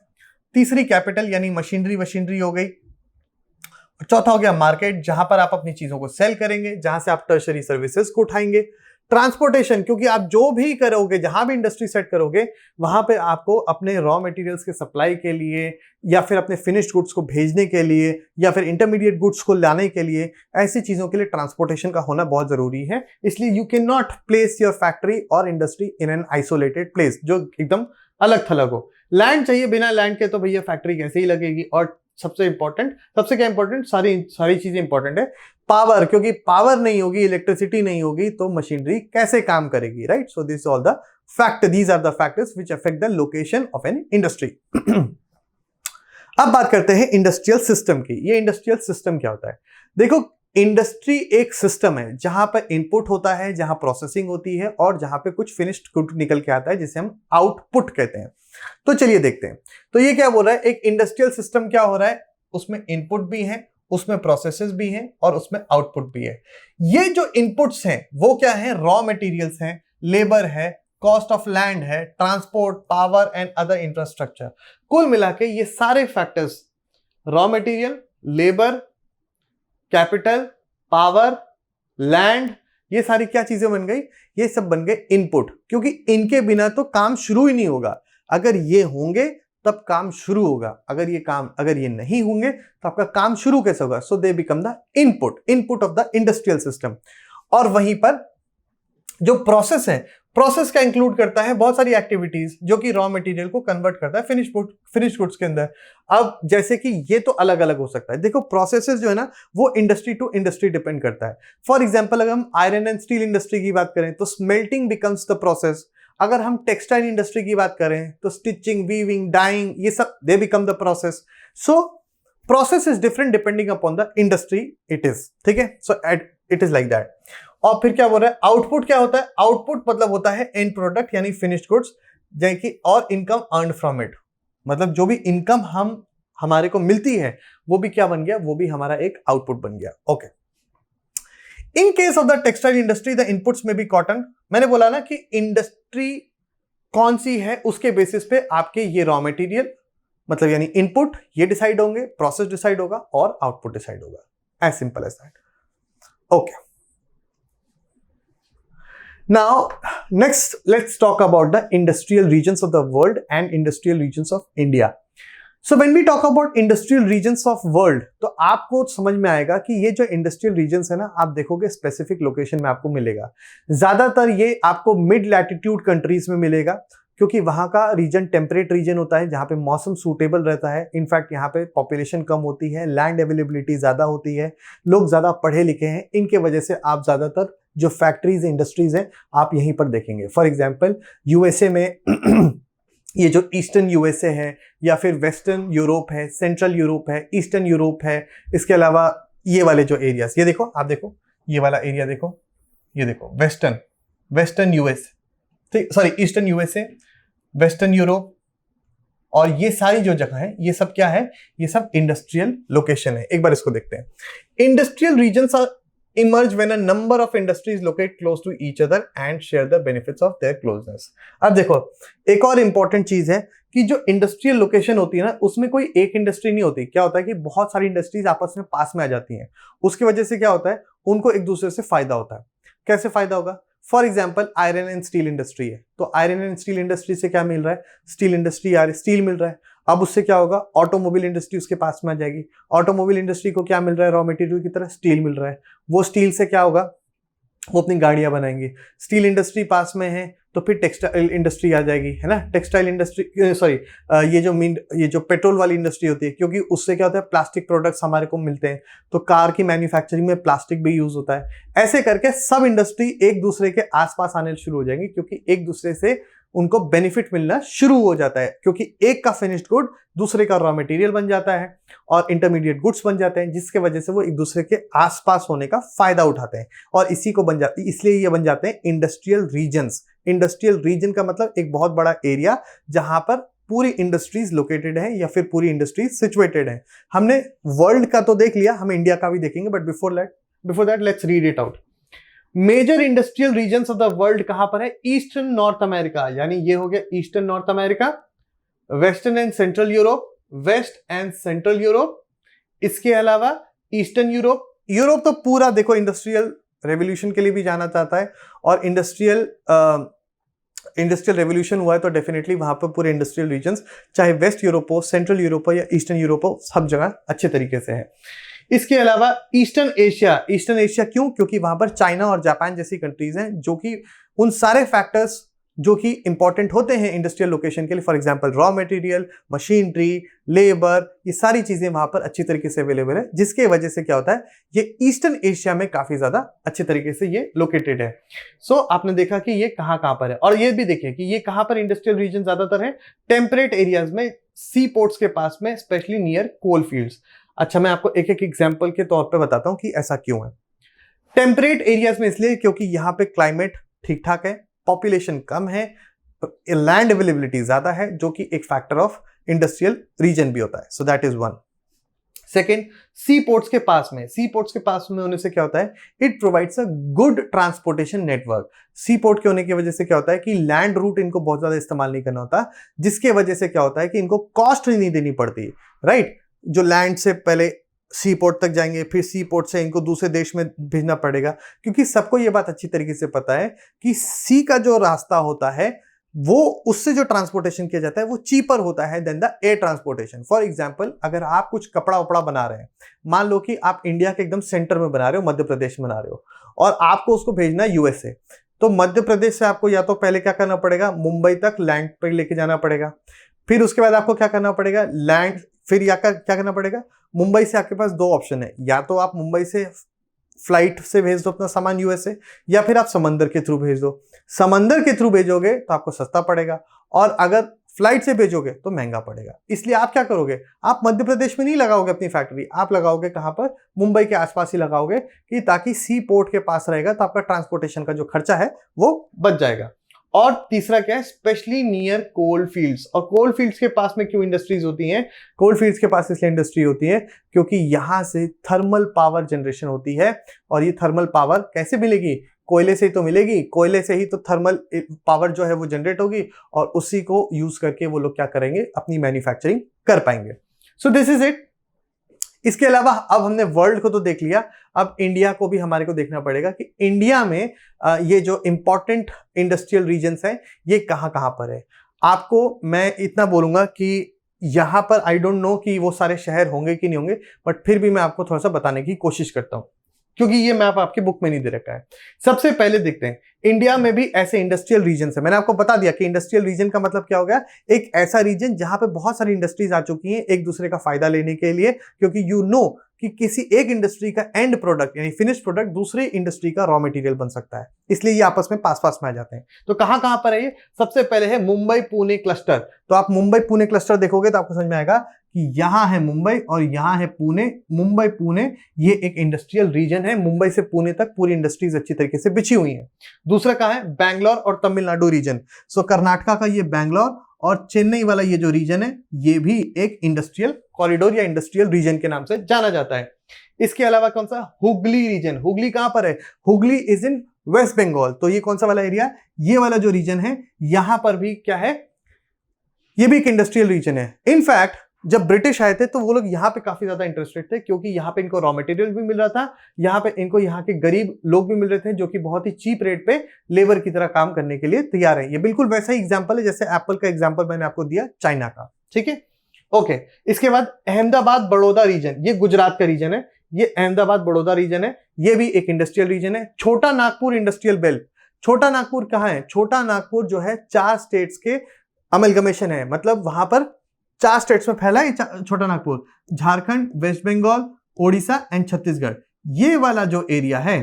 तीसरी कैपिटल यानी मशीनरी हो गई। चौथा हो गया मार्केट, जहां पर आप अपनी चीजों को सेल करेंगे, जहां से आप टर्शरी सर्विसेज को उठाएंगे। ट्रांसपोर्टेशन, क्योंकि आप जो भी करोगे, जहां भी इंडस्ट्री सेट करोगे, वहां पे आपको अपने रॉ मटेरियल्स के सप्लाई के लिए या फिर अपने फिनिश्ड गुड्स को भेजने के लिए या फिर इंटरमीडिएट गुड्स को लाने के लिए, ऐसी चीजों के लिए ट्रांसपोर्टेशन का होना बहुत जरूरी है। इसलिए you can not place your factory और industry in an isolated place जो एकदम अलग थलग हो। लैंड चाहिए, बिना लैंड के तो भैया फैक्ट्री कैसे ही लगेगी। और सबसे क्या इंपॉर्टेंट, सारी चीजें इंपॉर्टेंट है, पावर, क्योंकि पावर नहीं होगी, इलेक्ट्रिसिटी नहीं होगी तो मशीनरी कैसे काम करेगी, right. So this all the fact, these are the factors which affect the location of an industry. अब बात करते हैं इंडस्ट्रियल सिस्टम की। ये इंडस्ट्रियल सिस्टम क्या होता है? देखो, इंडस्ट्री एक सिस्टम है जहां पर इनपुट होता है, जहां प्रोसेसिंग होती है और जहां पे कुछ फिनिश्ड गुड निकल के आता है जिसे हम आउटपुट कहते हैं। तो चलिए देखते हैं। तो ये क्या बोल रहा है, एक इंडस्ट्रियल सिस्टम क्या हो रहा है, उसमें इनपुट भी है, उसमें प्रोसेसेस भी हैं और उसमें आउटपुट भी है। ये जो इनपुट्स हैं वो क्या है? रॉ मटेरियल्स हैं, लेबर है, कॉस्ट ऑफ लैंड है, transport, power and other infrastructure. कुल मिला के ये सारे factors, raw material, labour, capital, power, land, ये सारी क्या चीजें बन गई? ये सब बन गए इनपुट, क्योंकि इनके बिना तो काम शुरू ही नहीं होगा। अगर ये होंगे तब काम शुरू होगा, अगर ये नहीं होंगे तो आपका काम शुरू कैसे होगा? So they become the input of the industrial system. और वहीं पर जो प्रोसेस है प्रोसेस का इंक्लूड करता है बहुत सारी एक्टिविटीज जो कि रॉ मटेरियल को कन्वर्ट करता है फिनिश गुड्स के अंदर। अब जैसे कि ये तो अलग अलग हो सकता है, देखो प्रोसेसेस जो है ना वो इंडस्ट्री टू इंडस्ट्री डिपेंड करता है। फॉर एग्जांपल अगर हम आयरन एंड स्टील इंडस्ट्री की बात करें तो स्मेल्टिंग बिकम्स द प्रोसेस। अगर हम टेक्सटाइल इंडस्ट्री की बात करें तो स्टिचिंग, वीविंग, डाइंग, ये सब दे become the process. So process is different depending upon the industry it is, ठीक है। So it is like that. और फिर क्या बोल रहा है, आउटपुट क्या होता है, आउटपुट मतलब होता है एंड प्रोडक्ट यानी फिनिश्ड गुड्स, जैसे और इनकम अर्न फ्रॉम इट, मतलब जो भी इनकम हमारे को मिलती है वो भी क्या बन गया, वो भी हमारा एक आउटपुट बन गया। Okay, in case of the textile industry the inputs में भी कॉटन। मैंने बोला ना कि इंडस्ट्री कौन सी है उसके बेसिस पे आपके ये रॉ मटेरियल मतलब यानी इनपुट ये डिसाइड होंगे, प्रोसेस डिसाइड होगा और आउटपुट डिसाइड होगा, as simple as that. Okay, now next let's talk about the industrial regions of the world and industrial regions of India. So when we talk about industrial regions of world तो आपको समझ में आएगा कि ये जो industrial regions है ना, आप देखोगे स्पेसिफिक लोकेशन में आपको मिलेगा। ज्यादातर ये आपको मिड लैटिट्यूड कंट्रीज में मिलेगा क्योंकि वहां का रीजन टेम्परेट रीजन होता है जहां पे मौसम सूटेबल रहता है। इनफैक्ट यहाँ पे पॉपुलेशन कम होती है, लैंड अवेलेबिलिटी ज्यादा होती है, लोग ज्यादा पढ़े लिखे हैं, इनके वजह से आप ज्यादातर जो फैक्ट्रीज इंडस्ट्रीज हैं आप यहीं पर देखेंगे। फॉर एग्जांपल यूएसए में ये जो ईस्टर्न यूएसए है या फिर वेस्टर्न यूरोप है, सेंट्रल यूरोप है, ईस्टर्न यूरोप है, इसके अलावा ये वाले जो एरियाज, ये देखो, आप देखो ये वाला एरिया देखो, ये देखो वेस्टर्न यूएस, ठीक, sorry eastern USA, western Europe, और ये सारी जो जगह है ये सब क्या है, ये सब इंडस्ट्रियल लोकेशन है। एक बार इसको देखते हैं। Industrial regions are emerge when a number of industries locate close to each other and share the benefits of their closeness. अब देखो एक और इंपॉर्टेंट चीज है कि जो इंडस्ट्रियल लोकेशन होती है ना उसमें कोई एक इंडस्ट्री नहीं होती। क्या होता है कि बहुत सारी इंडस्ट्रीज आपस में पास में आ जाती हैं, उसकी वजह से क्या होता है, उनको एक दूसरे से फायदा होता है। कैसे फायदा होगा, for example iron and steel industry है तो आयरन एंड स्टील इंडस्ट्री से क्या मिल रहा है, स्टील इंडस्ट्री यार स्टील मिल रहा है। अब उससे क्या होगा, ऑटोमोबाइल इंडस्ट्री उसके पास में आ जाएगी, ऑटोमोबाइल इंडस्ट्री को क्या मिल रहा है, रॉ मटेरियल की तरह स्टील मिल रहा है, वो स्टील से क्या होगा, वो अपनी गाड़ियां बनाएंगे। स्टील इंडस्ट्री पास में है तो फिर टेक्सटाइल इंडस्ट्री आ जाएगी, है ना। टेक्सटाइल इंडस्ट्री सॉरी ये जो पेट्रोल वाली इंडस्ट्री होती है, क्योंकि उससे क्या होता है प्लास्टिक प्रोडक्ट्स हमारे को मिलते हैं तो कार की मैन्युफैक्चरिंग में प्लास्टिक भी यूज होता है। ऐसे करके सब इंडस्ट्री एक दूसरे के आसपास आने शुरू हो जाएंगी क्योंकि एक दूसरे से उनको बेनिफिट मिलना शुरू हो जाता है, क्योंकि एक का फिनिश्ड गुड दूसरे का रॉ मटेरियल बन जाता है और इंटरमीडिएट गुड्स बन जाते हैं, जिसके वजह से वो एक दूसरे के आसपास होने का फायदा उठाते हैं और इसी को इसलिए ये बन जाते हैं इंडस्ट्रियल रीजन्स। इंडस्ट्रियल रीजन का मतलब एक बहुत बड़ा एरिया जहां पर पूरी इंडस्ट्रीज लोकेटेड है या फिर पूरी इंडस्ट्रीज सिचुएटेड है। हमने वर्ल्ड का तो देख लिया, हम इंडिया का भी देखेंगे, but before that let's read it out. Major industrial regions of the world कहां पर है, ईस्टर्न नॉर्थ अमेरिका, यानी ये हो गया eastern North America, western and central Europe, west and central Europe, इसके अलावा ईस्टर्न यूरोप। यूरोप तो पूरा देखो इंडस्ट्रियल रेवोल्यूशन के लिए भी जाना चाहता है और इंडस्ट्रियल रेवोल्यूशन हुआ है तो डेफिनेटली वहां पर पूरे इंडस्ट्रियल रीजन्स चाहे वेस्ट यूरोप हो, सेंट्रल यूरोप हो या ईस्टर्न यूरोप हो, सब जगह अच्छे तरीके से है। इसके अलावा ईस्टर्न एशिया क्यों, क्योंकि वहां पर चाइना और जापान जैसी कंट्रीज हैं जो कि उन सारे फैक्टर्स जो कि इंपॉर्टेंट होते हैं इंडस्ट्रियल लोकेशन के लिए, for example raw material, machinery, labour, ये सारी चीजें वहां पर अच्छी तरीके से अवेलेबल है, जिसके वजह से क्या होता है ये ईस्टर्न एशिया में काफी ज्यादा अच्छे तरीके से ये लोकेटेड है। सो आपने देखा कि ये कहां पर है, और ये भी देखिए कि ये कहां पर इंडस्ट्रियल रीजन ज्यादातर है, टेम्परेट एरियाज में, सी पोर्ट्स के पास में, स्पेशली नियर कोल फील्ड्स। अच्छा, मैं आपको एक एक एग्जांपल के तौर पे बताता हूं कि ऐसा क्यों है। टेम्परेट एरियाज में इसलिए क्योंकि यहां पे क्लाइमेट ठीक ठाक है, पॉपुलेशन कम है, लैंड अवेलेबिलिटी ज्यादा है, जो कि एक फैक्टर ऑफ इंडस्ट्रियल रीजन भी होता है। So that is one. Second, sea ports के पास में होने से क्या होता है, it provides a good transportation network. Sea port के होने की वजह से क्या होता है कि लैंड रूट इनको बहुत ज्यादा इस्तेमाल नहीं करना होता, जिसके वजह से क्या होता है कि इनको कॉस्ट नहीं देनी पड़ती, राइट। जो लैंड से पहले सी पोर्ट तक जाएंगे, फिर सी पोर्ट से इनको दूसरे देश में भेजना पड़ेगा, क्योंकि सबको ये बात अच्छी तरीके से पता है कि सी का जो रास्ता होता है वो उससे जो ट्रांसपोर्टेशन किया जाता है वो चीपर होता है then the air transportation. For example, अगर आप कुछ कपड़ा वपड़ा बना रहे हैं, मान लो कि आप इंडिया के एकदम सेंटर में बना रहे हो, मध्य प्रदेश में बना रहे हो, और आपको उसको भेजना है यूएसए, तो मध्य प्रदेश से आपको या तो पहले क्या करना पड़ेगा, मुंबई तक लैंड पे लेके जाना पड़ेगा, फिर उसके बाद आपको क्या करना पड़ेगा, लैंड, फिर क्या करना पड़ेगा, मुंबई से आपके पास दो ऑप्शन है, या तो आप मुंबई से फ्लाइट से भेज दो अपना सामान यूएसए, या फिर आप समंदर के थ्रू भेज दो। समंदर के थ्रू भेजोगे तो आपको सस्ता पड़ेगा, और अगर फ्लाइट से भेजोगे तो महंगा पड़ेगा। इसलिए आप क्या करोगे, आप मध्य प्रदेश में नहीं लगाओगे अपनी फैक्ट्री, आप लगाओगे कहां पर, मुंबई के आसपास ही लगाओगे, कि ताकि सी पोर्ट के पास रहेगा तो आपका ट्रांसपोर्टेशन का जो खर्चा है वो बच जाएगा। और तीसरा क्या है, स्पेशली नियर कोल फील्ड्स। और कोल फील्ड्स के पास में क्यों इंडस्ट्रीज होती हैं, कोल फील्ड्स के पास इसलिए इंडस्ट्री होती है क्योंकि यहां से थर्मल पावर जनरेशन होती है। और ये थर्मल पावर कैसे मिलेगी, कोयले से ही तो मिलेगी, कोयले से ही तो थर्मल पावर जो है वो जनरेट होगी, और उसी को यूज करके वो लोग क्या करेंगे, अपनी मैन्युफैक्चरिंग कर पाएंगे। सो दिस इज इट। इसके अलावा अब हमने वर्ल्ड को तो देख लिया, अब इंडिया को भी हमारे को देखना पड़ेगा कि इंडिया में ये जो इंपॉर्टेंट इंडस्ट्रियल रीजन्स हैं ये कहां कहां पर है। आपको मैं इतना बोलूंगा कि यहां पर आई डोंट नो कि वो सारे शहर होंगे कि नहीं होंगे, बट फिर भी मैं आपको थोड़ा सा बताने की कोशिश करता हूं, क्योंकि ये मैप आपकी बुक में नहीं दे रखा है। सबसे पहले देखते हैं, इंडिया में भी ऐसे इंडस्ट्रियल रीजन है। मैंने आपको बता दिया कि इंडस्ट्रियल रीजन का मतलब क्या हो गया, एक ऐसा रीजन जहां पे बहुत सारी इंडस्ट्रीज आ चुकी हैं एक दूसरे का फायदा लेने के लिए, क्योंकि यू नो कि किसी एक इंडस्ट्री का एंड प्रोडक्ट यानी फिनिश प्रोडक्ट दूसरी इंडस्ट्री का रॉ मटेरियल बन सकता है, इसलिए ये आपस में पास पास में आ जाते हैं। तो कहां कहां पर है ये, सबसे पहले है मुंबई पुणे क्लस्टर। तो आप मुंबई पुणे क्लस्टर देखोगे तो आपको समझ में आएगा कि यहां है मुंबई और यहां है पुणे। मुंबई पुणे ये एक इंडस्ट्रियल रीजन है, मुंबई से पुणे तक पूरी इंडस्ट्रीज अच्छी तरीके से बिछी हुई हैं। दूसरा कहां है, बैंगलोर और तमिलनाडु रीजन। सो कर्नाटका का ये बैंगलोर और चेन्नई वाला ये जो रीजन है ये भी एक इंडस्ट्रियल कॉरिडोर या इंडस्ट्रियल रीजन के नाम से जाना जाता है। इसके अलावा कौन सा, हुगली रीजन। हुगली कहां पर है, हुगली इज इन वेस्ट बंगाल। तो ये कौन सा वाला एरिया, ये वाला जो रीजन है यहां पर भी क्या है, ये भी एक इंडस्ट्रियल रीजन है। इनफैक्ट जब ब्रिटिश आए थे तो वो लोग यहाँ पे काफी ज्यादा इंटरेस्टेड थे, क्योंकि यहाँ पे इनको रॉ मटेरियल भी मिल रहा था, यहाँ पे इनको यहाँ के गरीब लोग भी मिल रहे थे जो कि बहुत ही चीप रेट पे लेबर की तरह काम करने के लिए तैयार है। ये बिल्कुल वैसा ही एग्जांपल है जैसे एप्पल का एग्जांपल मैंने आपको दिया चाइना का, ठीक है। ओके, इसके बाद अहमदाबाद बड़ौदा रीजन, ये गुजरात का रीजन है, ये अहमदाबाद बड़ौदा रीजन है, ये भी एक इंडस्ट्रियल रीजन है। छोटा नागपुर इंडस्ट्रियल बेल्ट। छोटा नागपुर कहाँ है, छोटा नागपुर जो है 4 स्टेट्स के अमलगमेशन है, मतलब वहां पर 4 स्टेट्स में फैला है छोटा नागपुर, झारखंड, वेस्ट बंगाल, ओडिशा एंड छत्तीसगढ़। ये वाला जो एरिया है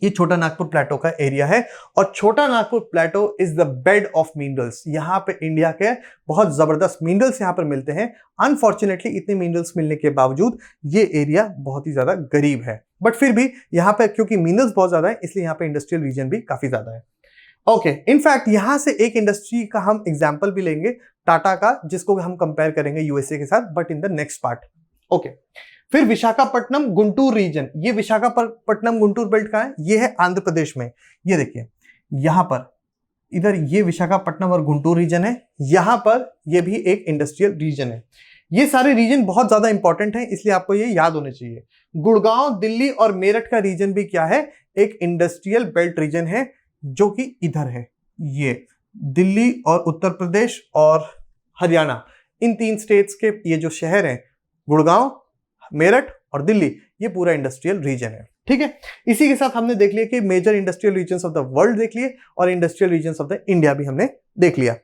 ये छोटा नागपुर प्लेटो का एरिया है, और Chota Nagpur plateau is the bed of minerals. यहां पे इंडिया के बहुत जबरदस्त मिनरल्स यहां पर मिलते हैं। अनफॉर्चुनेटली इतने मिनरल्स मिलने के बावजूद ये एरिया बहुत ही ज्यादा गरीब है, बट फिर भी यहां पे क्योंकि मिनरल्स बहुत ज्यादा है इसलिए यहां पे इंडस्ट्रियल रीजन भी काफी ज्यादा है। ओके, इनफैक्ट यहां से एक इंडस्ट्री का हम एग्जांपल भी लेंगे, टाटा का, जिसको हम कंपेयर करेंगे यूएसए के साथ, but in the next part. Okay, फिर विशाखापट्टनम गुंटूर रीजन। ये विशाखापट्टनम गुंटूर बेल्ट का है, ये है आंध्र प्रदेश में। ये देखिए यहां पर, इधर ये विशाखापट्टनम और गुंटूर रीजन है, यहां पर ये भी एक इंडस्ट्रियल रीजन है। ये सारे रीजन बहुत ज्यादा इंपॉर्टेंट है, इसलिए आपको ये याद होने चाहिए। गुड़गांव, दिल्ली और मेरठ का रीजन भी क्या है, एक इंडस्ट्रियल बेल्ट रीजन है, जो कि इधर है। ये दिल्ली और उत्तर प्रदेश और हरियाणा, इन 3 स्टेट्स के ये जो शहर हैं, गुड़गांव, मेरठ और दिल्ली, ये पूरा इंडस्ट्रियल रीजन है, ठीक है। इसी के साथ हमने देख लिया कि major industrial regions of the world देख लिए, और industrial regions of the India भी हमने देख लिया।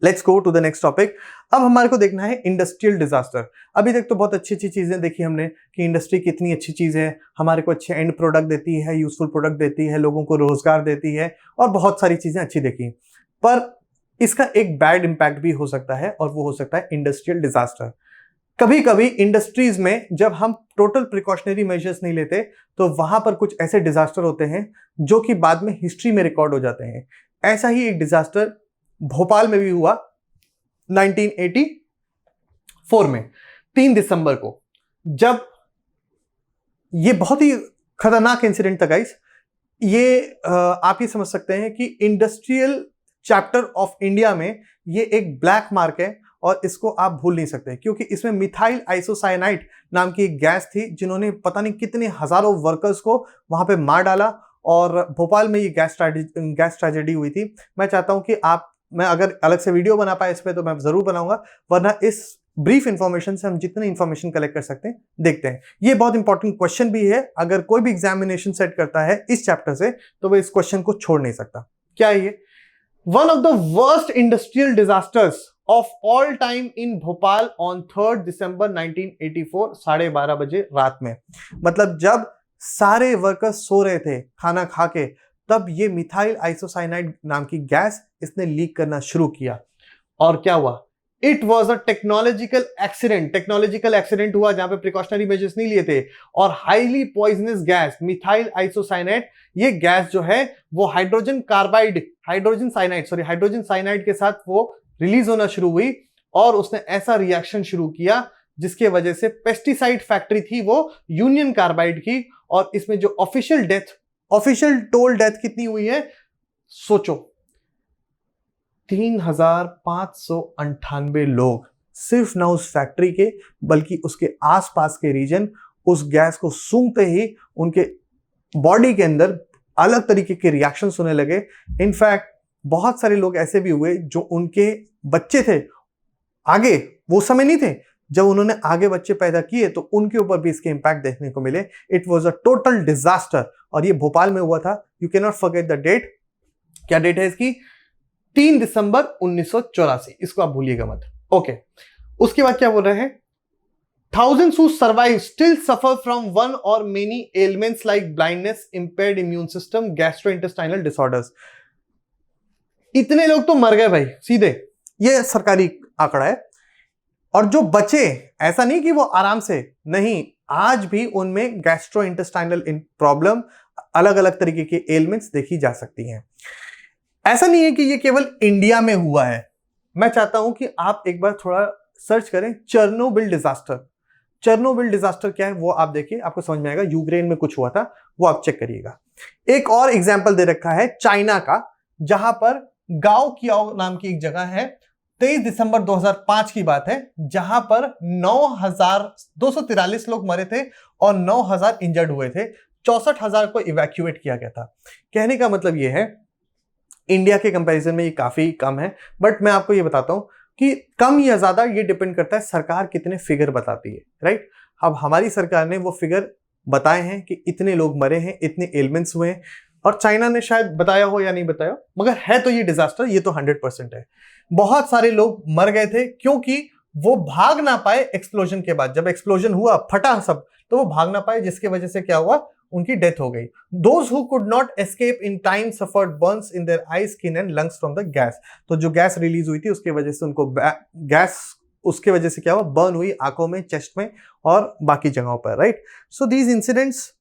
Let's go to the next topic. अब हमारे को देखना है इंडस्ट्रियल डिजास्टर। अभी तक तो बहुत अच्छी अच्छी चीजें देखी हमने कि इंडस्ट्री कितनी अच्छी चीज है, हमारे को अच्छे एंड प्रोडक्ट देती है, यूजफुल प्रोडक्ट देती है, लोगों को रोजगार देती है, और बहुत सारी चीजें अच्छी देखी। पर इसका एक बैड इंपैक्ट भी हो सकता है, और वो हो सकता है इंडस्ट्रियल डिजास्टर। कभी कभी इंडस्ट्रीज में जब हम टोटल प्रिकॉशनरी मेजर्स नहीं लेते तो वहां पर कुछ ऐसे डिजास्टर होते हैं जो कि बाद में हिस्ट्री में रिकॉर्ड हो जाते हैं। ऐसा ही एक डिजास्टर भोपाल में भी हुआ 1984 में 3 दिसंबर को, जब ये बहुत ही खतरनाक इंसिडेंट था गाइस। ये आप ये समझ सकते हैं कि इंडस्ट्रियल चैप्टर ऑफ इंडिया में ये एक ब्लैक मार्क है, और इसको आप भूल नहीं सकते, क्योंकि इसमें मिथाइल आइसोसाइनाइड नाम की एक गैस थी जिन्होंने पता नहीं कितने हजारों वर्कर्स को वहां पे मार डाला, और भोपाल में ये गैस ट्रेजेडी हुई थी। मैं चाहता हूं कि मैं अगर अलग से वीडियो बना पाए इस पे तो मैं जरूर बनाऊंगा, वरना इस ब्रीफ इंफॉर्मेशन से हम जितने इंफॉर्मेशन कलेक्ट कर सकते हैं देखते हैं। ये बहुत इंपॉर्टेंट क्वेश्चन भी है, अगर कोई भी एग्जामिनेशन सेट करता है इस चैप्टर से तो वो इस क्वेश्चन को छोड़ नहीं सकता। क्या है ये? One of the worst industrial disasters of all time in Bhopal on 3 दिसंबर 1984 12:30 बजे रात में। मतलब जब सारे वर्कर्स सो रहे थे खाना खा के, तब ये मिथाइल आइसोसाइनाइड नाम की गैस इसने लीक करना शुरू किया। और क्या हुआ? It was a technological accident. Technological accident हुआ जहां पे प्रिकॉशनरी मेजर्स नहीं लिए थे, और highly poisonous gas methyl isocyanide, ये गैस जो है वो हाइड्रोजन साइनाइड के साथ वो रिलीज होना शुरू हुई, और उसने ऐसा रिएक्शन शुरू किया जिसके वजह से पेस्टिसाइड फैक्ट्री थी वो यूनियन कार्बाइड की, और इसमें जो ऑफिशियल टोल डेथ कितनी हुई है सोचो, 3598 लोग, सिर्फ ना उस फैक्ट्री के बल्कि उसके आसपास के रीजन उस गैस को सूंघते ही उनके बॉडी के अंदर अलग तरीके के रिएक्शंस होने लगे। इनफैक्ट बहुत सारे लोग ऐसे भी हुए जो उनके बच्चे थे आगे, वो समय नहीं थे जब उन्होंने आगे बच्चे पैदा किए तो उनके ऊपर भी इसके इंपैक्ट देखने को मिले। It was a total disaster, और ये भोपाल में हुआ था। You can not forget the date. क्या डेट है इसकी? 3 दिसंबर 1984। इसको आप भूलिएगा मत। ओके, उसके बाद क्या बोल रहे हैं? Thousands who survive still suffer from one or many ailments like blindness, impaired immune system, gastrointestinal disorders. इतने लोग तो मर गए भाई सीधे, ये सरकारी आंकड़ा है। और जो बचे, ऐसा नहीं कि वो आराम से, नहीं, आज भी उनमें गैस्ट्रोइंटेस्टाइनल प्रॉब्लम, अलग अलग तरीके के एलिमेंट्स देखी जा सकती हैं। ऐसा नहीं है कि ये केवल इंडिया में हुआ है। मैं चाहता हूं कि आप एक बार थोड़ा सर्च करें चेरनोबिल डिजास्टर। चेरनोबिल डिजास्टर क्या है वो आप देखिए, आपको समझ में आएगा। यूक्रेन में कुछ हुआ था, वो आप चेक करिएगा। एक और एग्जाम्पल दे रखा है चाइना का, जहां पर गाओ कियाओ नाम की एक जगह है। 23 दिसंबर 2005 की बात है, जहां पर 9,243 लोग मरे थे और 9,000 इंजर्ड हुए थे। 64,000 को इवैक्यूएट किया गया था। कहने का मतलब यह है, इंडिया के कंपैरिजन में ये काफी कम है, बट मैं आपको ये बताता हूं कि कम या ज्यादा ये डिपेंड करता है सरकार कितने फिगर बताती है, राइट। अब हमारी सरकार ने वो फिगर बताए हैं कि इतने लोग मरे हैं, इतने एलिमेंट्स हुए हैं, और चाइना ने शायद बताया हो या नहीं बताया, मगर है तो ये डिजास्टर, ये तो 100% है। बहुत सारे लोग मर गए थे क्योंकि वो भाग ना पाए एक्सप्लोजन के बाद। जब एक्सप्लोजन हुआ, फटा सब, तो वो भाग ना पाए, जिसकी वजह से क्या हुआ, उनकी डेथ हो गई। Those who could not escape in time suffered burns in their eyes, skin and lungs from the gas। तो जो गैस रिलीज हुई थी उसके वजह से उनको उसके वजह से क्या हुआ, बर्न हुई आंखों में, चेस्ट में और बाकी जगहों पर, right. So these incidents,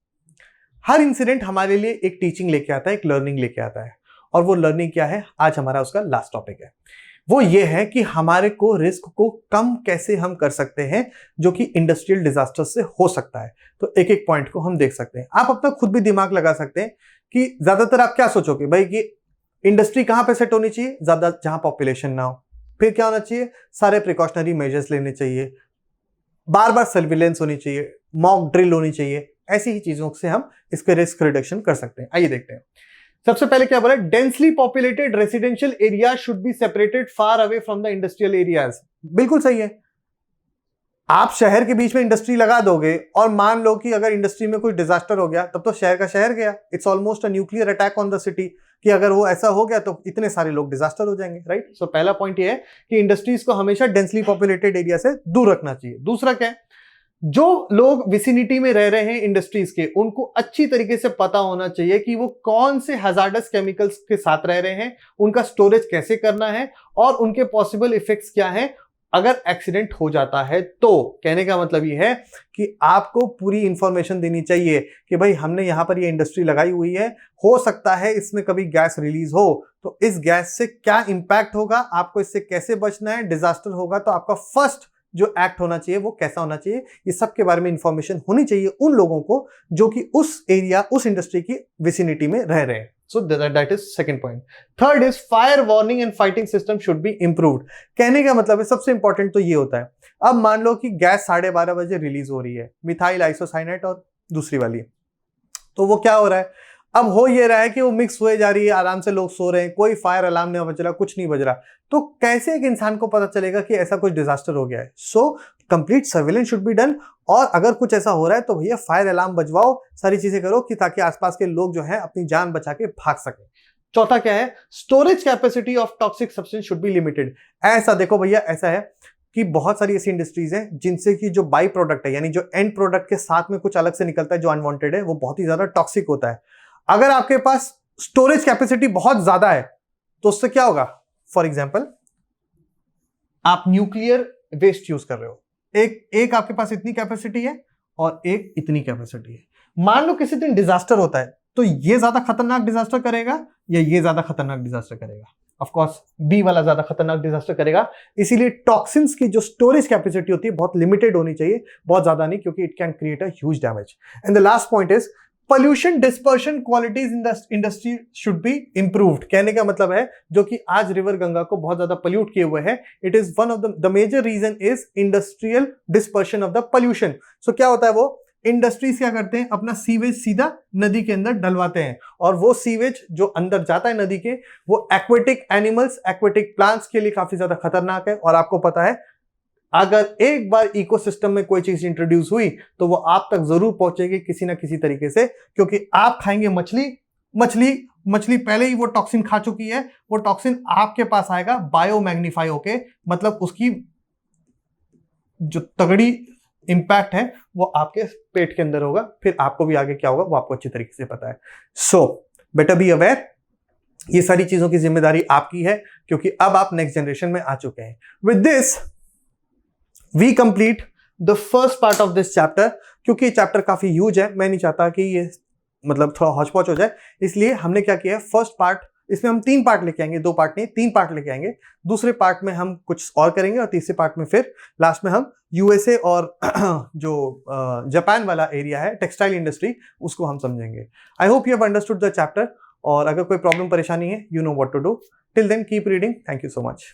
her incident हमारे लिए एक टीचिंग लेके आता है, एक लर्निंग लेके आता है। और वो लर्निंग क्या है, आज हमारा उसका लास्ट टॉपिक है। वो ये है कि हमारे को रिस्क को कम कैसे हम कर सकते हैं जो कि इंडस्ट्रियल डिजास्टर से हो सकता है। तो एक एक पॉइंट को हम देख सकते हैं। आप अपना खुद भी दिमाग लगा सकते हैं कि ज्यादातर आप क्या सोचोगे भाई कि इंडस्ट्री कहां पे सेट होनी चाहिए, ज्यादा जहां पॉपुलेशन ना हो। फिर क्या होना चाहिए, सारे प्रिकॉशनरी मेजर्स लेने चाहिए, बार बार सर्विलेंस होनी चाहिए, मॉक ड्रिल होनी चाहिए। ऐसी ही चीजों से हम इसके रिस्क रिडक्शन कर सकते हैं। आइए देखते हैं। सबसे पहले क्या बोला, densely populated residential area should be separated far away from the industrial areas. बिल्कुल सही है। आप शहर के बीच में इंडस्ट्री लगा दोगे और मान लो कि अगर इंडस्ट्री में कोई डिजास्टर हो गया, तब तो शहर का शहर गया। It's almost a nuclear attack on the city, कि अगर वो ऐसा हो गया तो इतने सारे लोग डिजास्टर हो जाएंगे, राइट। सो पहला पॉइंट ये है कि इंडस्ट्रीज को हमेशा डेंसली पॉपुलेटेड एरिया से दूर रखना चाहिए। दूसरा क्या है, जो लोग विसिनिटी में रह रहे हैं इंडस्ट्रीज के, उनको अच्छी तरीके से पता होना चाहिए कि वो कौन से हजार्डस केमिकल्स के साथ रह रहे हैं, उनका स्टोरेज कैसे करना है और उनके पॉसिबल इफेक्ट्स क्या हैं अगर एक्सीडेंट हो जाता है तो। कहने का मतलब ये है कि आपको पूरी इंफॉर्मेशन देनी चाहिए कि भाई हमने यहां पर ये इंडस्ट्री लगाई हुई है, हो सकता है इसमें कभी गैस रिलीज हो, तो इस गैस से क्या इंपैक्ट होगा, आपको इससे कैसे बचना है, डिजास्टर होगा तो आपका फर्स्ट जो एक्ट होना चाहिए वो कैसा होना चाहिए, ये सब के बारे में इंफॉर्मेशन होनी चाहिए उन लोगों को जो कि उस एरिया, उस इंडस्ट्री की विसिनिटी में रह रहे हैं। So that is second point. Third is fire warning and fighting system should be improved. कहने का मतलब है सबसे इंपॉर्टेंट तो ये होता है, अब मान लो कि गैस 12:30 बजे रिलीज हो रही है, मिथाइल आइसोसाइनेट और दूसरी वाली, तो वो क्या हो रहा है, अब हो ये रहा है कि वो मिक्स हुए जा रही है, आराम से लोग सो रहे हैं, कोई फायर अलार्म नहीं बज रहा, कुछ नहीं बज रहा, तो कैसे एक इंसान को पता चलेगा कि ऐसा कुछ डिजास्टर हो गया है? So complete surveillance should be done. और अगर कुछ ऐसा हो रहा है तो भैया फायर अलार्म बजवाओ, सारी चीजें करो कि ताकि आसपास के लोग जो है अपनी जान बचा के भाग सके। चौथा क्या है? Storage capacity of toxic substance should be limited. ऐसा देखो भैया, ऐसा है कि बहुत सारी ऐसी इंडस्ट्रीज हैं जिनसे कि जो बाई प्रोडक्ट है, यानी जो एंड प्रोडक्ट के साथ में कुछ अलग से निकलता है जो अनवांटेड है, वो बहुत ही ज्यादा टॉक्सिक होता है। अगर आपके पास स्टोरेज कैपेसिटी बहुत ज्यादा है तो उससे क्या होगा? फॉर एग्जाम्पल, आप न्यूक्लियर वेस्ट यूज कर रहे हो, एक आपके पास इतनी कैपेसिटी है और एक इतनी कैपेसिटी है। मान लो किसी दिन डिजास्टर होता है, तो ये ज्यादा खतरनाक डिजास्टर करेगा या ये ज्यादा खतरनाक डिजास्टर करेगा? ऑफ कोर्स बी वाला ज्यादा खतरनाक डिजास्टर करेगा। इसीलिए टॉक्सिन्स की जो स्टोरेज कैपेसिटी होती है बहुत लिमिटेड होनी चाहिए, बहुत ज्यादा नहीं, क्योंकि it can create a huge damage. And the last point is pollution dispersion qualities in the industry should be improved. कहने का मतलब है जो कि आज रिवर गंगा को बहुत ज्यादा पोल्यूट किए हुए है, it is one of the major reason is industrial dispersion of the pollution. So क्या होता है, वो इंडस्ट्रीज क्या करते हैं, अपना सीवेज सीधा नदी के अंदर डलवाते हैं, और वो सीवेज जो अंदर जाता है नदी के, वो एक्वेटिक एनिमल्स, एक्वेटिक प्लांट्स के लिए काफी ज्यादा खतरनाक है। और आपको पता है, अगर एक बार इकोसिस्टम में कोई चीज इंट्रोड्यूस हुई तो वो आप तक जरूर पहुंचेगी किसी ना किसी तरीके से, क्योंकि आप खाएंगे मछली, मछली पहले ही वो टॉक्सिन खा चुकी है, वो टॉक्सिन आपके पास आएगा बायो मैग्नीफाई होके, मतलब उसकी जो तगड़ी इंपैक्ट है वो आपके पेट के अंदर होगा, फिर आपको भी आगे क्या होगा वो आपको अच्छी तरीके से पता है। सो बेटर बी अवेयर, ये सारी चीजों की जिम्मेदारी आपकी है, क्योंकि अब आप नेक्स्ट जनरेशन में आ चुके हैं। With this we complete the first part of this chapter. क्योंकि ये चैप्टर काफी ह्यूज है, मैं नहीं चाहता कि ये मतलब थोड़ा हौच पौच हो जाए, इसलिए हमने क्या किया है, फर्स्ट पार्ट, इसमें हम 3 पार्ट लेके आएंगे, 2 पार्ट नहीं 3 पार्ट लेके आएंगे। दूसरे पार्ट में हम कुछ और करेंगे, और तीसरे पार्ट में फिर लास्ट में हम यूएसए और जो जापान वाला एरिया है टेक्सटाइल इंडस्ट्री, उसको हम समझेंगे। I hope you have understood the chapter, और अगर कोई प्रॉब्लम परेशानी है, you know what to do. Till then keep reading. Thank you so much.